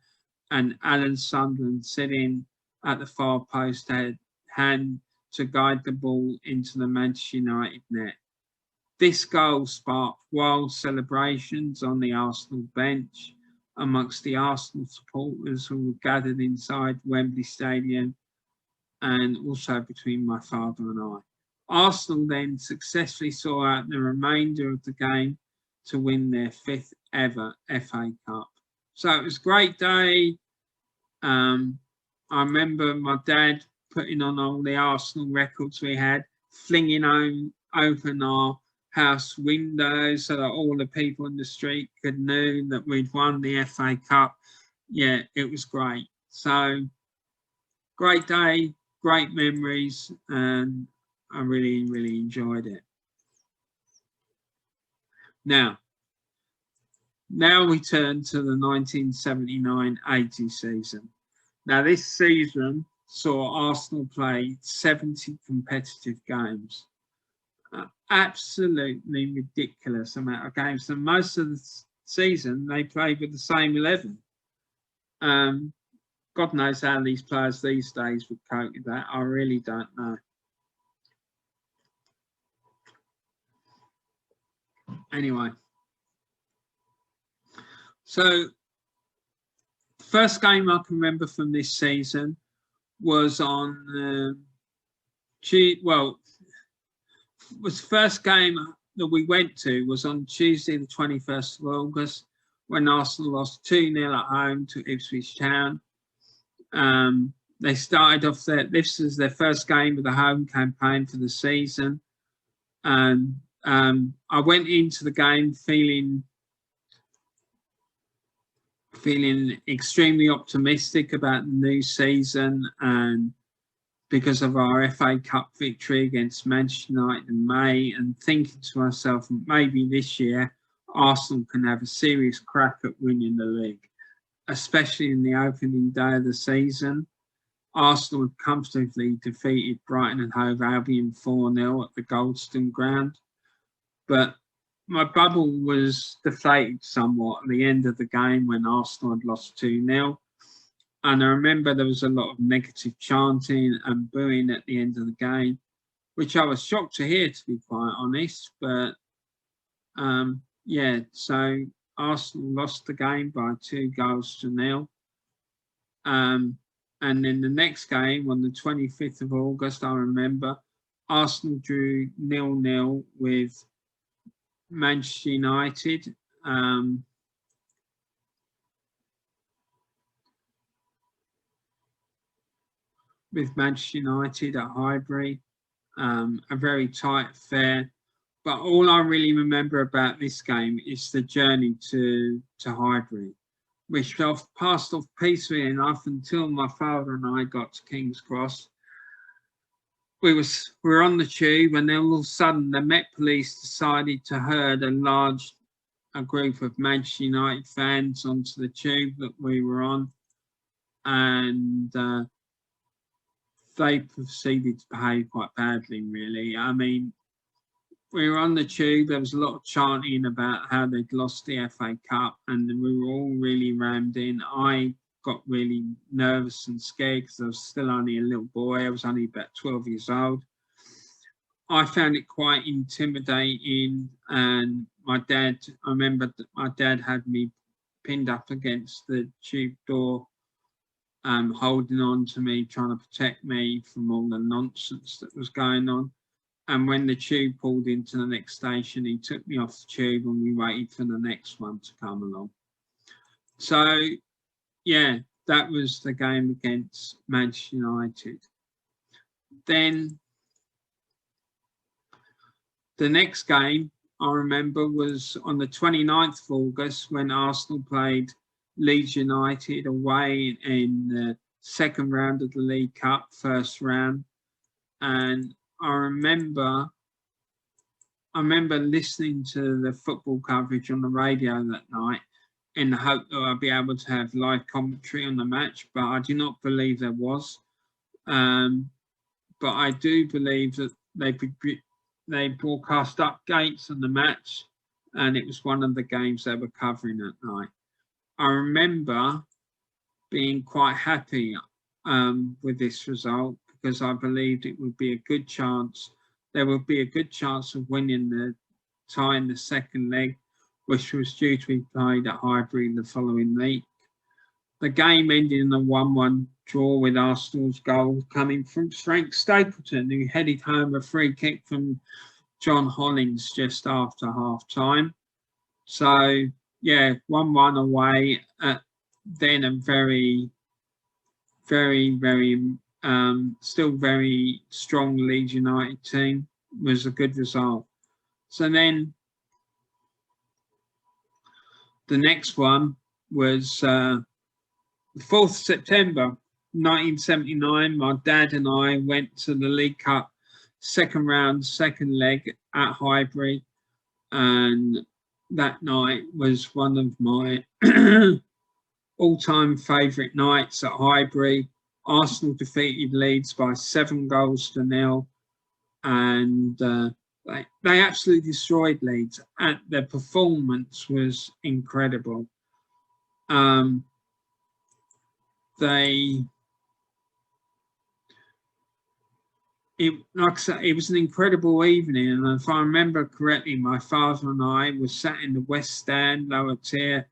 and Alan Sunderland sitting at the far post had hand to guide the ball into the Manchester United net. This goal sparked wild celebrations on the Arsenal bench amongst the Arsenal supporters who were gathered inside Wembley Stadium, and also between my father and I. Arsenal then successfully saw out the remainder of the game to win their 5th ever FA Cup. So it was a great day. I remember my dad putting on all the Arsenal records we had, flinging open our house windows so that all the people in the street could know that we'd won the FA Cup. Yeah, it was great. So great day, great memories, and I really, really enjoyed it. Now we turn to the 1979-80 season. Now this season saw Arsenal play 70 competitive games. Absolutely ridiculous amount of games. And most of the season, they played with the same 11. God knows how these players these days would cope with that. I really don't know. Anyway, so first game I can remember from this season was on was the first game that we went to was on Tuesday the 21st of August when Arsenal lost 2-0 at home to Ipswich Town. They started off this was their first game of the home campaign for the season. And I went into the game feeling extremely optimistic about the new season, and because of our FA Cup victory against Manchester United in May, and thinking to myself, maybe this year Arsenal can have a serious crack at winning the league, especially in the opening day of the season. Arsenal had comfortably defeated Brighton and Hove Albion 4-0 at the Goldstone Ground. But my bubble was deflated somewhat at the end of the game when Arsenal had lost 2-0. And I remember there was a lot of negative chanting and booing at the end of the game, which I was shocked to hear, to be quite honest. But yeah, so Arsenal lost the game by 2-0. And then the next game on the 25th of August, I remember Arsenal drew 0-0 with Manchester United. With Manchester United at Highbury, a very tight affair. But all I really remember about this game is the journey to Highbury, which passed off peacefully enough until my father and I got to King's Cross. We were on the tube, and then all of a sudden the Met Police decided to herd a group of Manchester United fans onto the tube that we were on, and they proceeded to behave quite badly, really. I mean, we were on the tube, there was a lot of chanting about how they'd lost the FA Cup, and we were all really rammed in. I got really nervous and scared because I was still only a little boy. I was only about 12 years old. I found it quite intimidating, and I remember that my dad had me pinned up against the tube door, holding on to me, trying to protect me from all the nonsense that was going on. And when the tube pulled into the next station, he took me off the tube and we waited for the next one to come along. So, yeah, that was the game against Manchester United. Then the next game I remember was on the 29th of August when Arsenal played Leeds United away in the second round of the League Cup, first round. And I remember listening to the football coverage on the radio that night in the hope that I'd be able to have live commentary on the match, but I do not believe there was. But I do believe that they broadcast updates on the match, and it was one of the games they were covering that night. I remember being quite happy with this result, because I believed it would be a good chance. There would be a good chance of winning the tie in the second leg, which was due to be played at Highbury the following week. The game ended in a 1-1 draw, with Arsenal's goal coming from Frank Stapleton, who headed home a free kick from John Hollins just after half time. So, yeah, 1-1 away at then a very, very, very still very strong Leeds United team was a good result. So then the next one was the 4th of September 1979. My dad and I went to the League Cup second round, second leg at Highbury, and that night was one of my all-time favourite nights at Highbury. Arsenal defeated Leeds by 7-0, and They absolutely destroyed Leeds, and their performance was incredible. Like I said, it was an incredible evening, and if I remember correctly, my father and I were sat in the West Stand, lower tier,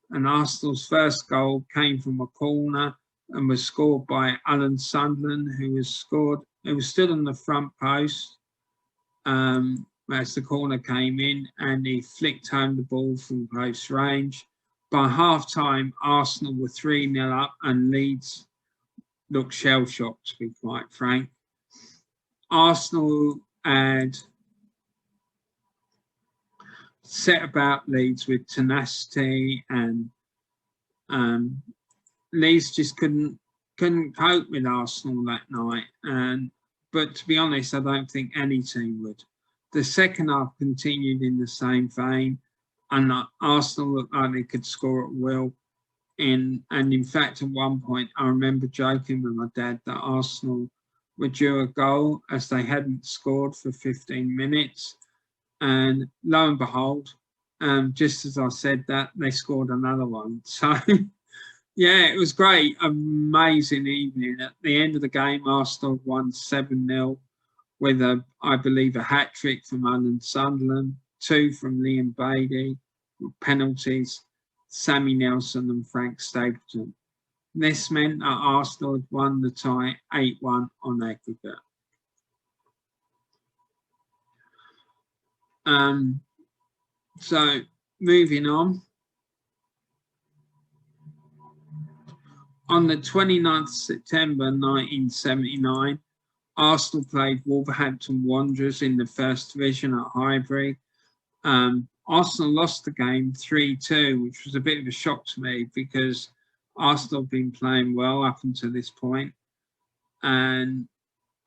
and Arsenal's first goal came from a corner and was scored by Alan Sunderland, who was stood on the front post as the corner came in, and he flicked home the ball from close range. By half time, Arsenal were 3-0 up, and Leeds looked shell-shocked, to be quite frank. Arsenal had set about Leeds with tenacity, and Leeds just couldn't cope with Arsenal that night. But to be honest, I don't think any team would. The second half continued in the same vein, and Arsenal looked like they could score at will. And in fact, at one point, I remember joking with my dad that Arsenal were due a goal as they hadn't scored for 15 minutes. And lo and behold, just as I said that, they scored another one. So, yeah, it was great. Amazing evening. At the end of the game, Arsenal won 7-0 with, I believe, a hat-trick from Alan Sunderland, 2 from Liam Bailey, with penalties, Sammy Nelson and Frank Stapleton. This meant that Arsenal had won the tie 8-1 on aggregate. So, moving on. On the 29th of September 1979, Arsenal played Wolverhampton Wanderers in the First Division at Highbury. Arsenal lost the game 3-2, which was a bit of a shock to me because Arsenal have been playing well up until this point. And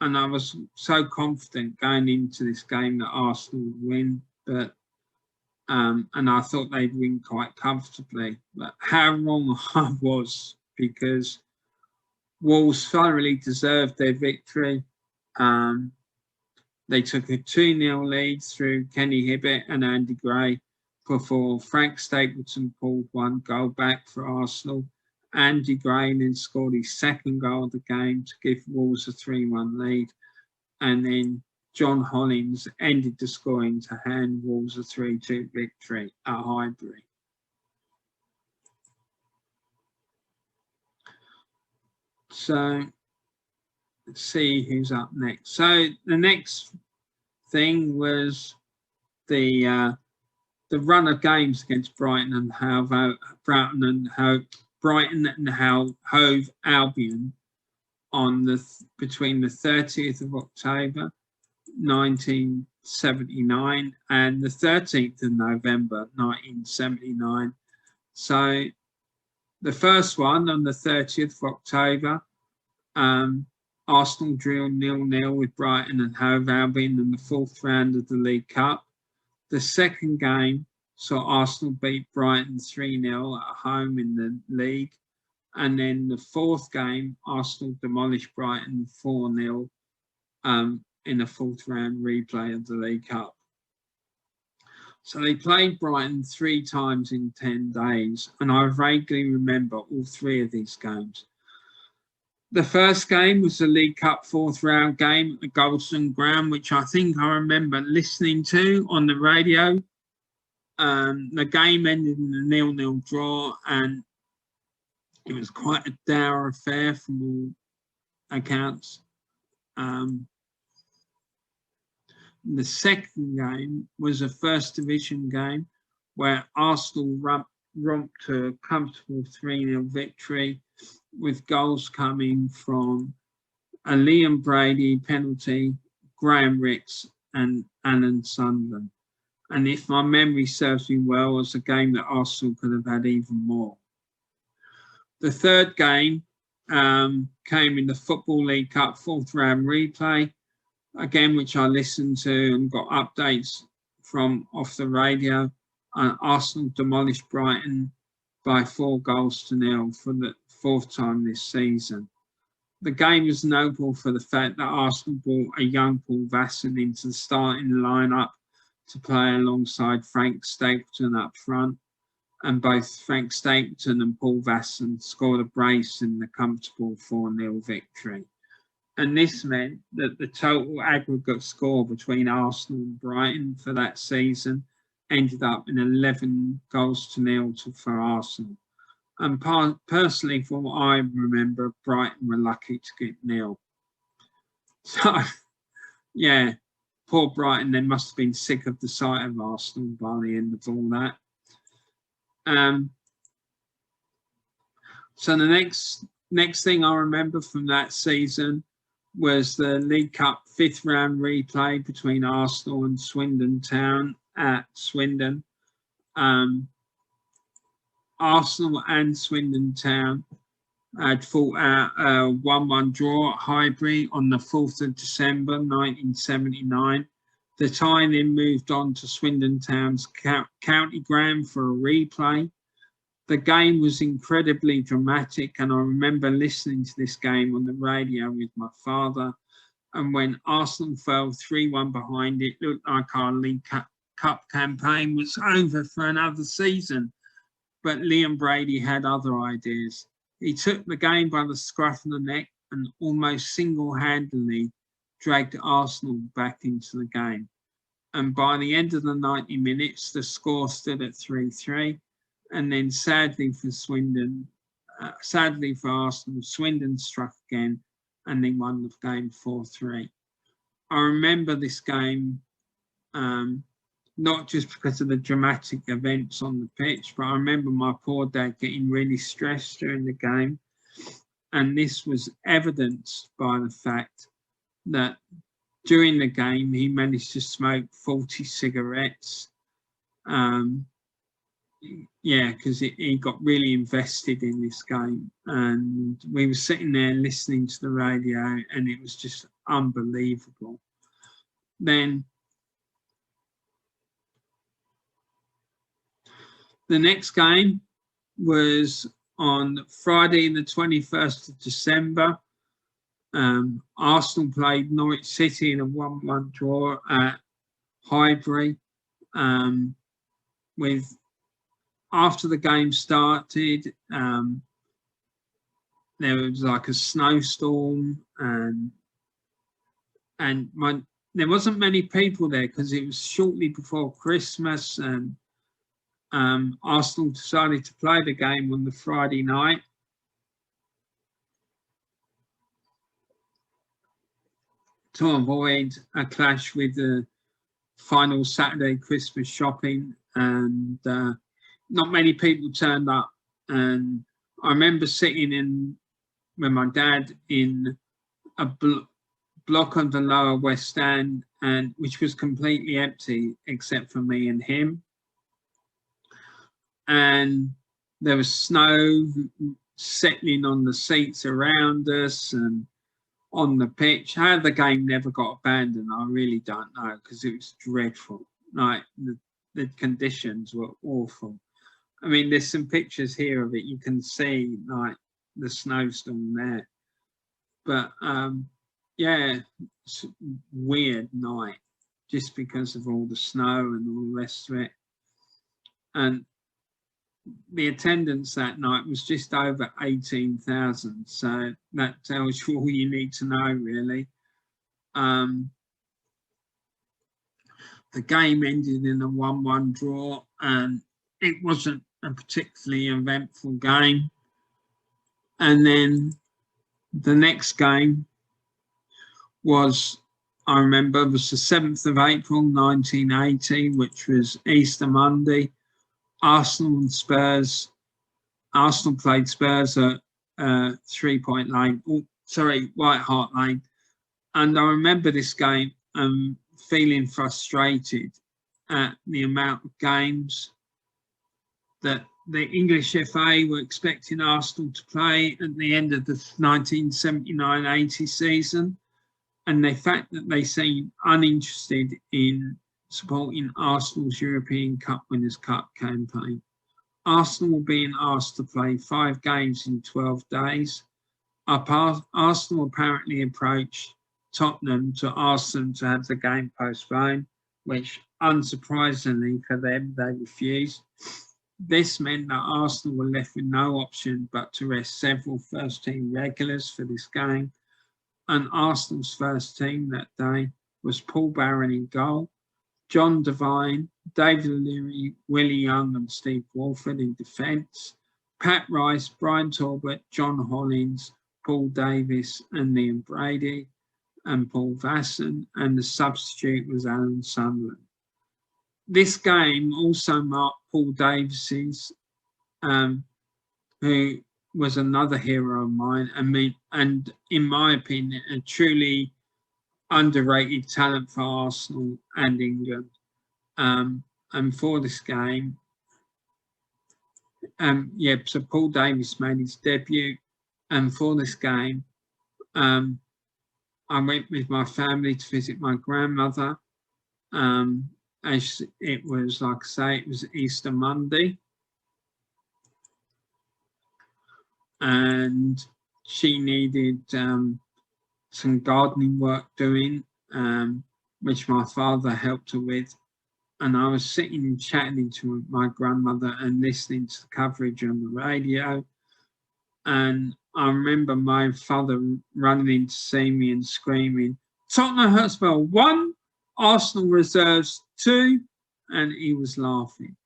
I was so confident going into this game that Arsenal would win, but and I thought they'd win quite comfortably. But how wrong I was, because Wolves thoroughly deserved their victory. They took a 2-0 lead through Kenny Hibbett and Andy Gray before Frank Stapleton pulled one goal back for Arsenal. Andy Gray then scored his second goal of the game to give Wolves a 3-1 lead. And then John Hollins ended the scoring to hand Wolves a 3-2 victory at Highbury. So let's see who's up next. So the next thing was the run of games against Brighton and Hove Albion on between the 30th of October 1979 and the 13th of November 1979. So the first one on the 30th of October, Arsenal drew 0-0 with Brighton and Hove Albion in the 4th round of the League Cup. The second game saw Arsenal beat Brighton 3-0 at home in the league. And then the 4th game, Arsenal demolished Brighton 4-0 in the 4th round replay of the League Cup. So they played Brighton 3 times in 10 days, and I vaguely remember all 3 of these games. The first game was the League Cup 4th round game at the Goldstone Ground, which I think I remember listening to on the radio. The game ended in a 0-0 draw, and it was quite a dour affair from all accounts. The second game was a First Division game where Arsenal romped to a comfortable 3-0 victory, with goals coming from a Liam Brady penalty, Graham Ricks and Alan Sunderland. And if my memory serves me well, it was a game that Arsenal could have had even more. The third game came in the Football League Cup 4th round replay, again, which I listened to and got updates from off the radio. Arsenal demolished Brighton by 4-0 for the 4th time this season. The game was notable for the fact that Arsenal brought a young Paul Vasson into the starting lineup to play alongside Frank Stapleton up front, and both Frank Stapleton and Paul Vasson scored a brace in the comfortable 4-0 victory. And this meant that the total aggregate score between Arsenal and Brighton for that season ended up in 11 goals to nil for Arsenal. And personally, from what I remember, Brighton were lucky to get nil. So, yeah, poor Brighton, they must have been sick of the sight of Arsenal by the end of all that. So the next thing I remember from that season was the League Cup 5th round replay between Arsenal and Swindon Town at Swindon. Arsenal and Swindon Town had fought out a 1-1 draw at Highbury on the 4th of December 1979. The tie then moved on to Swindon Town's county ground for a replay. The game was incredibly dramatic, and I remember listening to this game on the radio with my father. And when Arsenal fell 3-1 behind, it looked like our League Cup campaign was over for another season. But Liam Brady had other ideas. He took the game by the scruff of the neck and almost single-handedly dragged Arsenal back into the game. And by the end of the 90 minutes, the score stood at 3-3. And then sadly for Arsenal, Swindon struck again and then won the game 4-3. I remember this game not just because of the dramatic events on the pitch, but I remember my poor dad getting really stressed during the game. And this was evidenced by the fact that during the game, he managed to smoke 40 cigarettes. Because he got really invested in this game. And we were sitting there listening to the radio, and it was just unbelievable. Then the next game was on Friday, the 21st of December. Arsenal played Norwich City in a 1-1 draw at Highbury. After the game started, there was like a snowstorm, and there wasn't many people there because it was shortly before Christmas, and Arsenal decided to play the game on the Friday night. To avoid a clash with the final Saturday Christmas shopping, and not many people turned up. And I remember sitting with my dad in a block on the lower West Stand, which was completely empty except for me and him. And there was snow settling on the seats around us and on the pitch. How the game never got abandoned, I really don't know, because it was dreadful. Like the conditions were awful. I mean, there's some pictures here of it. You can see like the snowstorm there. But yeah, it's a weird night just because of all the snow and all the rest of it. And the attendance that night was just over 18,000. So that tells you all you need to know, really. The game ended in a 1-1 draw, and it wasn't a particularly eventful game. And then the next game was, I remember, was the 7th of April 1980, which was Easter Monday. Arsenal and Spurs. Arsenal played Spurs at 3 Point Lane, White Hart Lane. And I remember this game feeling frustrated at the amount of games that the English FA were expecting Arsenal to play at the end of the 1979-80 season, and the fact that they seemed uninterested in supporting Arsenal's European Cup Winners' Cup campaign. Arsenal were being asked to play 5 games in 12 days, Arsenal apparently approached Tottenham to ask them to have the game postponed, which unsurprisingly for them, they refused. This meant that Arsenal were left with no option but to rest several first-team regulars for this game. And Arsenal's first team that day was Paul Barron in goal, John Devine, David O'Leary, Willie Young and Steve Walford in defence, Pat Rice, Brian Talbot, John Hollins, Paul Davis and Liam Brady, and Paul Vasson, and the substitute was Alan Sunderland. This game also marked Paul Davis's, who was another hero of mine, and in my opinion, a truly underrated talent for Arsenal and England. And for this game, so Paul Davis made his debut, and for this game, I went with my family to visit my grandmother. As it was, like I say, it was Easter Monday, and she needed some gardening work doing, which my father helped her with. And I was sitting and chatting to my grandmother and listening to the coverage on the radio. And I remember my father running in to see me and screaming, "Tottenham Hotspur 1, Arsenal reserves 2, and he was laughing.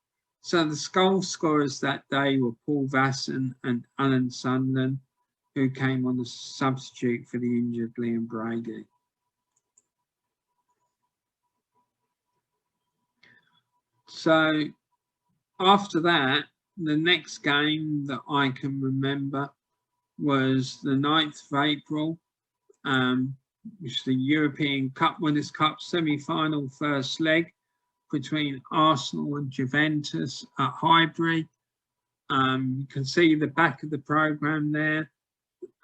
So the goal scorers that day were Paul Vasson and Alan Sunderland, who came on as substitute for the injured Liam Brady. So after that, the next game that I can remember was the 9th of April, which is the European Cup Winners' Cup semi-final first leg between Arsenal and Juventus at Highbury. You can see the back of the programme there.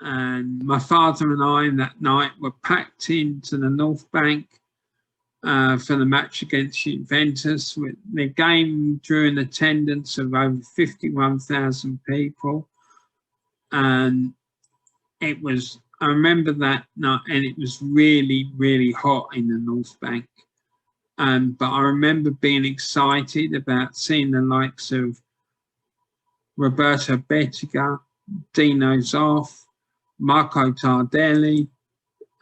And my father and I that night were packed into the North Bank for the match against Juventus. With the game drew an attendance of over 51,000 people. And it was, I remember that night, and it was really, really hot in the North Bank. But I remember being excited about seeing the likes of Roberto Bettiga, Dino Zoff, Marco Tardelli,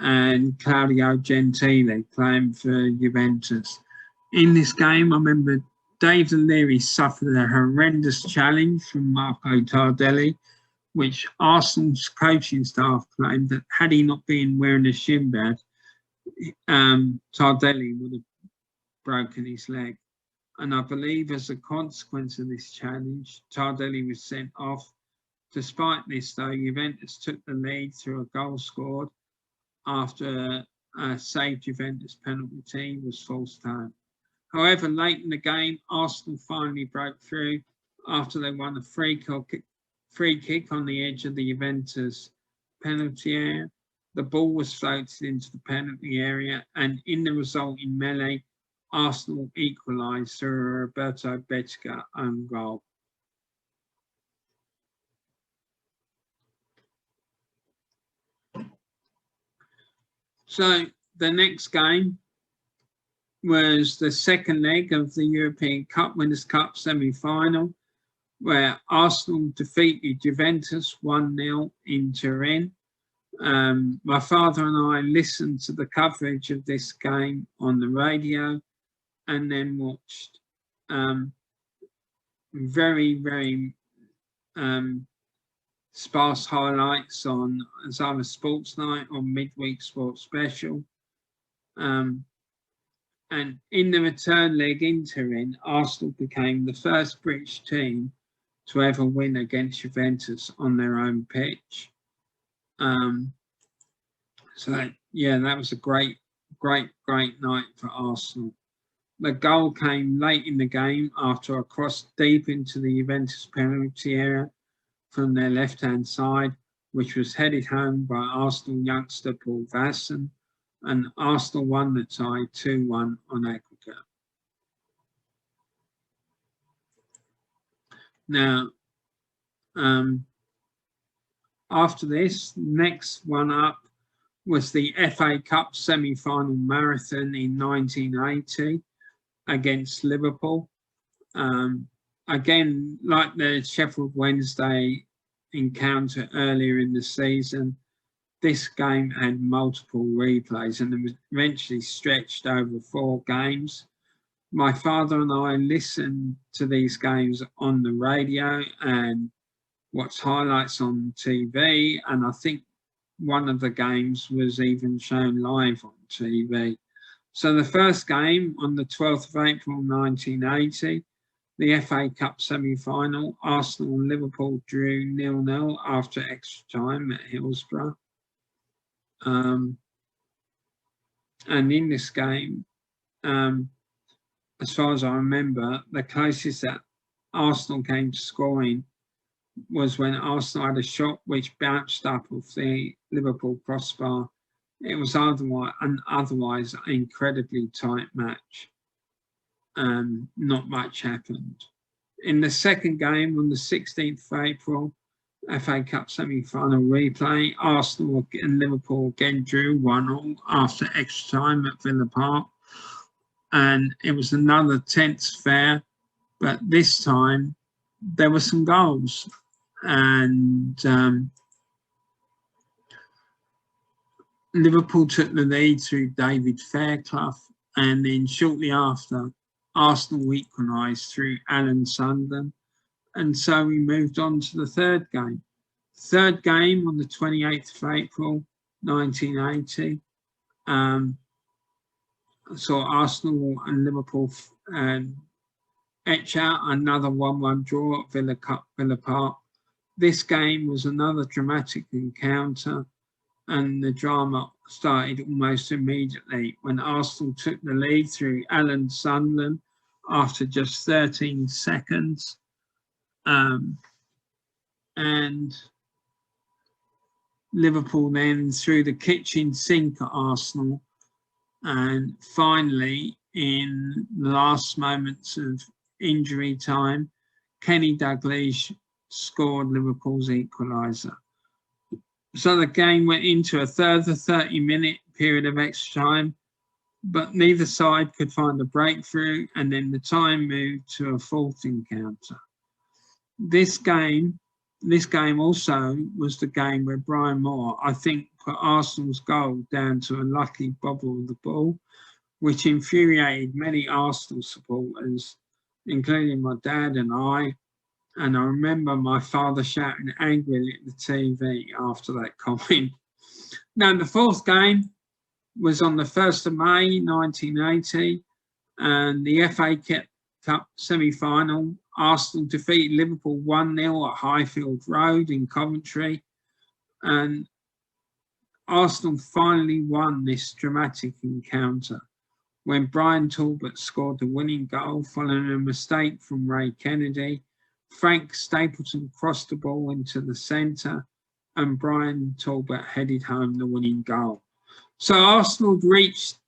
and Claudio Gentile playing for Juventus. In this game, I remember David O'Leary suffered a horrendous challenge from Marco Tardelli, which Arsenal's coaching staff claimed that had he not been wearing a shin pad, Tardelli would have broken his leg. And I believe as a consequence of this challenge, Tardelli was sent off. Despite this, though, Juventus took the lead through a goal scored after a saved Juventus penalty was forced home. However, late in the game, Arsenal finally broke through after they won a free kick on the edge of the Juventus penalty area. The ball was floated into the penalty area, and in the resulting melee, Arsenal equalised through a Roberto Bettiga own goal. So the next game was the second leg of the European Cup Winners' Cup semi-final, where Arsenal defeated Juventus 1-0 in Turin. My father and I listened to the coverage of this game on the radio and then watched very, very sparse highlights on Zara Sports Night on Midweek Sports Special. And in the return leg in Turin, Arsenal became the first British team to ever win against Juventus on their own pitch. So yeah, that was a great night for Arsenal. The goal came late in the game after a cross deep into the Juventus penalty area from their left-hand side, which was headed home by Arsenal youngster Paul Vasson, and Arsenal won the tie 2-1 on aggregate. Now, After this, next one up was the FA Cup semi-final marathon in 1980 against Liverpool. Again, like the Sheffield Wednesday encounter earlier in the season, this game had multiple replays and it was eventually stretched over 4 games. My father and I listened to these games on the radio and watched highlights on TV, and I think one of the games was even shown live on TV. So the first game on the 12th of April 1980, the FA Cup semi-final, Arsenal and Liverpool drew 0-0 after extra time at Hillsborough. And in this game, as far as I remember, the closest that Arsenal came to scoring was when Arsenal had a shot which bounced up off the Liverpool crossbar. It was otherwise an incredibly tight match. Not much happened. In the second game on the 16th of April, FA Cup semi-final replay, Arsenal and Liverpool again drew 1-1 after extra time at Villa Park. And it was another tense affair, but this time there were some goals. And Liverpool took the lead through David Fairclough, and then shortly after, Arsenal equalised through Alan Sunderland. And so we moved on to the third game. Third game on the 28th of April, 1980. Saw Arsenal and Liverpool etch out another 1-1 draw at Villa Park. This game was another dramatic encounter, and the drama started almost immediately when Arsenal took the lead through Alan Sunderland after just 13 seconds. And Liverpool then threw the kitchen sink at Arsenal, and finally, in the last moments of injury time, Kenny Dalglish scored Liverpool's equaliser. So the game went into a further 30-minute period of extra time, but neither side could find a breakthrough, and then the time moved to a fourth encounter. This game also was the game where Brian Moore, I think, put Arsenal's goal down to a lucky bobble of the ball, which infuriated many Arsenal supporters, including my dad and I. And I remember my father shouting angrily at the TV after that comment. Now, the fourth game was on the 1st of May, 1980, and the FA Cup semi-final. Arsenal defeated Liverpool 1-0 at Highfield Road in Coventry. And Arsenal finally won this dramatic encounter when Brian Talbot scored the winning goal following a mistake from Ray Kennedy. Frank Stapleton crossed the ball into the centre, and Brian Talbot headed home the winning goal. So Arsenal reached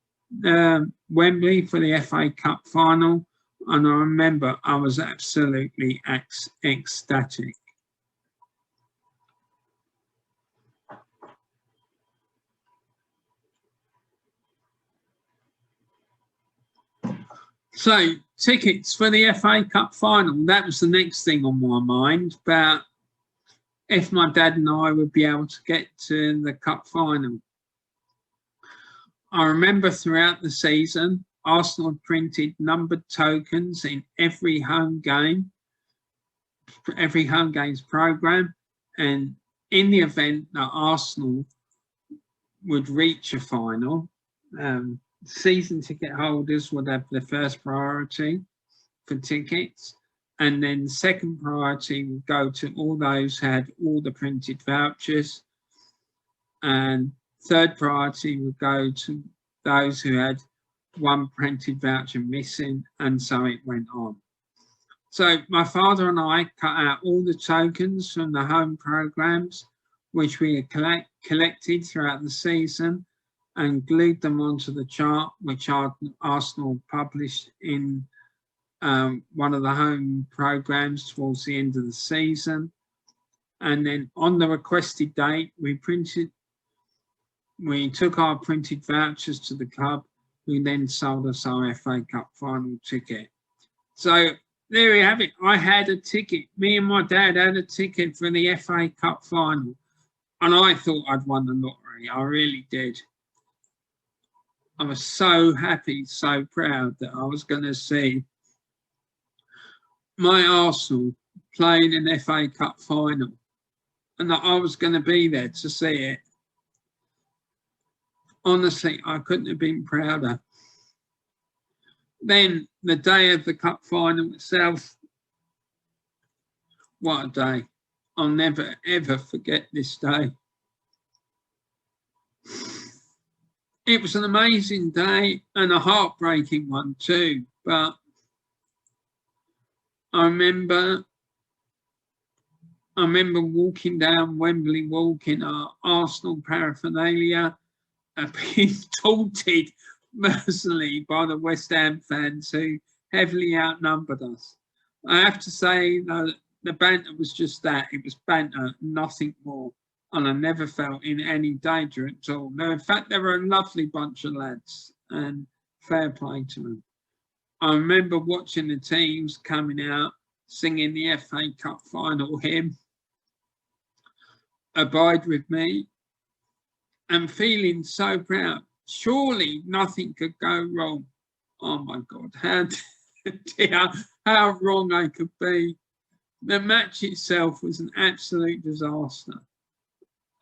Wembley for the FA Cup final, and I remember I was absolutely ecstatic. So, tickets for the FA Cup final, that was the next thing on my mind, about if my dad and I would be able to get to the Cup final. I remember throughout the season, Arsenal had printed numbered tokens in every home game's programme, and in the event that Arsenal would reach a final, season ticket holders would have the first priority for tickets, and then second priority would go to all those who had all the printed vouchers, and third priority would go to those who had one printed voucher missing, and so it went on. So my father and I cut out all the tokens from the home programmes, which we had collected throughout the season, and glued them onto the chart which Arsenal published in one of the home programmes towards the end of the season. And then on the requested date, we took our printed vouchers to the club, who then sold us our FA Cup final ticket. So there you have it. I had a ticket. Me and my dad had a ticket for the FA Cup final. And I thought I'd won the lottery. I really did. I was so happy, so proud that I was going to see my Arsenal playing an FA Cup final. And that I was going to be there to see it. Honestly, I couldn't have been prouder. Then the day of the cup final itself, what a day. I'll never, ever forget this day. It was an amazing day and a heartbreaking one too. But I remember walking down Wembley Walk in our Arsenal paraphernalia and being taunted mercilessly by the West Ham fans who heavily outnumbered us. I have to say, though, the banter was just that. It was banter, nothing more. And I never felt in any danger at all. No, in fact, they were a lovely bunch of lads and fair play to them. I remember watching the teams coming out, singing the FA Cup final hymn, Abide With Me, and feeling so proud. Surely nothing could go wrong. Oh my God, how wrong I could be. The match itself was an absolute disaster.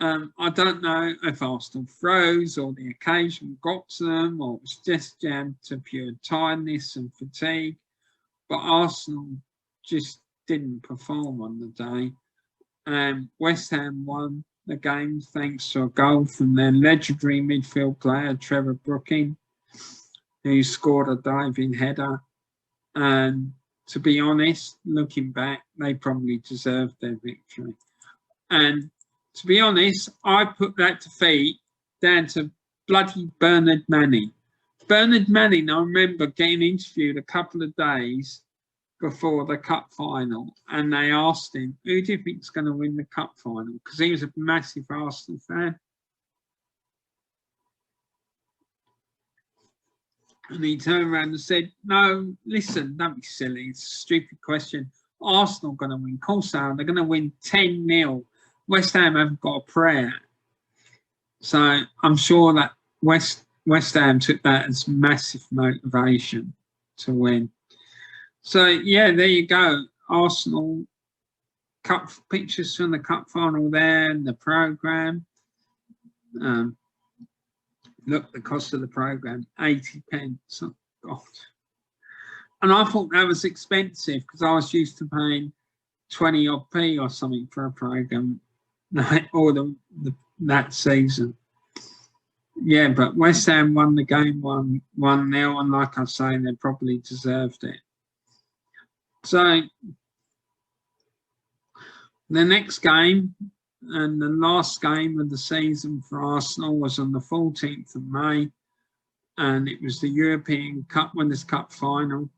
I don't know if Arsenal froze or the occasion got to them or it was just jammed to pure tiredness and fatigue, but Arsenal just didn't perform on the day. West Ham won the game thanks to a goal from their legendary midfield player Trevor Brooking, who scored a diving header. And to be honest, looking back, they probably deserved their victory. And to be honest, I put that defeat down to bloody Bernard Manning. Bernard Manning, I remember getting interviewed a couple of days before the cup final, and they asked him, who do you think is going to win the cup final? Because he was a massive Arsenal fan. And he turned around and said, no, listen, don't be silly. It's a stupid question. Arsenal are going to win. Of course they are. They're going to win 10-0. West Ham haven't got a prayer. So I'm sure that West Ham took that as massive motivation to win. So, yeah, there you go. Arsenal cup pictures from the cup final there and the programme. Look, the cost of the programme, 80p. Oh, God. And I thought that was expensive because I was used to paying 20 odd p or something for a programme or that season. Yeah, but West Ham won the game 1-0, and like I say, they probably deserved it. So the next game and the last game of the season for Arsenal was on the 14th of May, and it was the European Cup Winners' Cup final.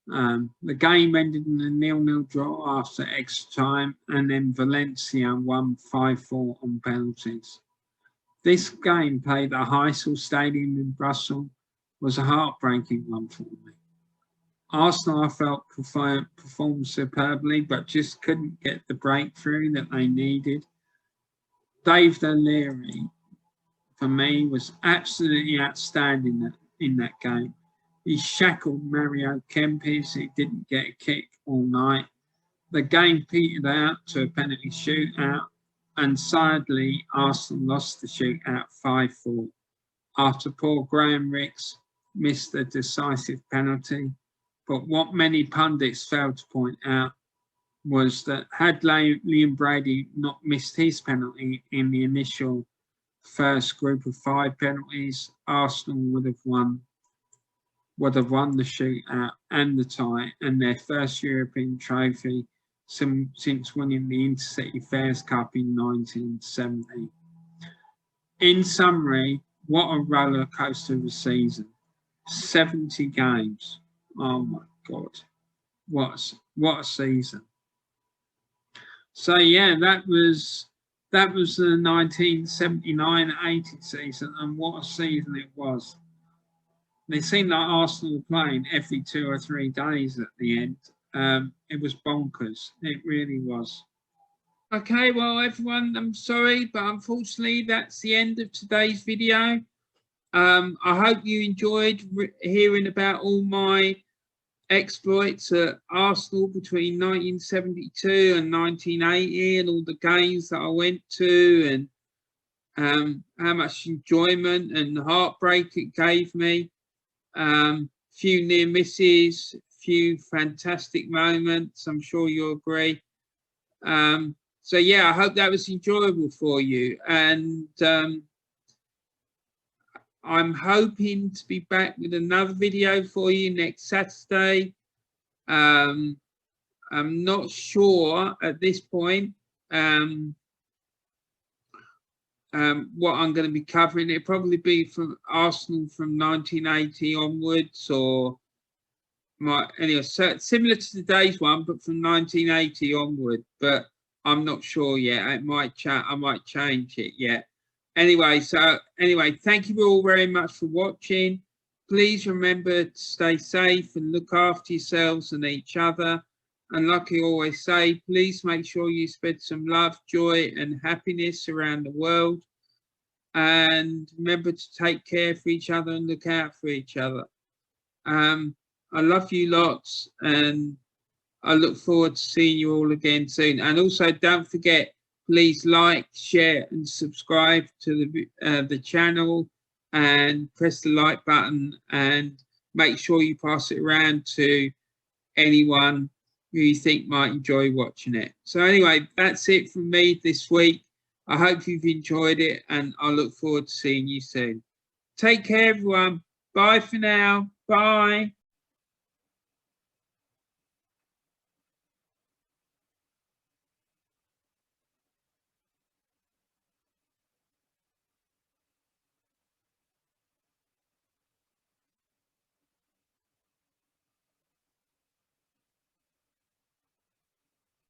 The game ended in a 0-0 draw after extra time, and then Valencia won 5-4 on penalties. This game, played at Heysel Stadium in Brussels, was a heartbreaking one for me. Arsenal, I felt, performed superbly, but just couldn't get the breakthrough that they needed. Dave O'Leary, for me, was absolutely outstanding in that game. He shackled Mario Kempes. He didn't get a kick all night. The game petered out to a penalty shootout, and sadly, Arsenal lost the shootout 5-4 after Paul Graham Ricks missed a decisive penalty. But what many pundits failed to point out was that had Liam Brady not missed his penalty in the initial first group of 5 penalties, Arsenal would have won the shootout and the tie, and their first European trophy since winning the Intercity Fairs Cup in 1970. In summary, what a roller coaster of a season. 70 games. Oh my God. What a season. So yeah, that was the 1979-80 season, and what a season it was. They seemed like Arsenal were playing every 2 or 3 days at the end. It was bonkers. It really was. Okay, well, everyone, I'm sorry, but unfortunately, that's the end of today's video. I hope you enjoyed hearing about all my exploits at Arsenal between 1972 and 1980 and all the games that I went to, and how much enjoyment and heartbreak it gave me. Few near misses, few fantastic moments, I'm sure you'll agree. So yeah, I hope that was enjoyable for you, and I'm hoping to be back with another video for you next Saturday. I'm not sure at this point what I'm going to be covering. It'll probably be from Arsenal from 1980 onwards, or anyway, so similar to today's one, but from 1980 onward. But I'm not sure yet. I might change it yet. Anyway, thank you all very much for watching. Please remember to stay safe and look after yourselves and each other. And like I always say, please make sure you spread some love, joy and happiness around the world. And remember to take care for each other and look out for each other. I love you lots, and I look forward to seeing you all again soon. And also, don't forget, please like, share and subscribe to the channel, and press the like button, and make sure you pass it around to anyone who you think might enjoy watching it. So anyway, that's it from me this week. I hope you've enjoyed it, and I look forward to seeing you soon. Take care, everyone. Bye for now. Bye.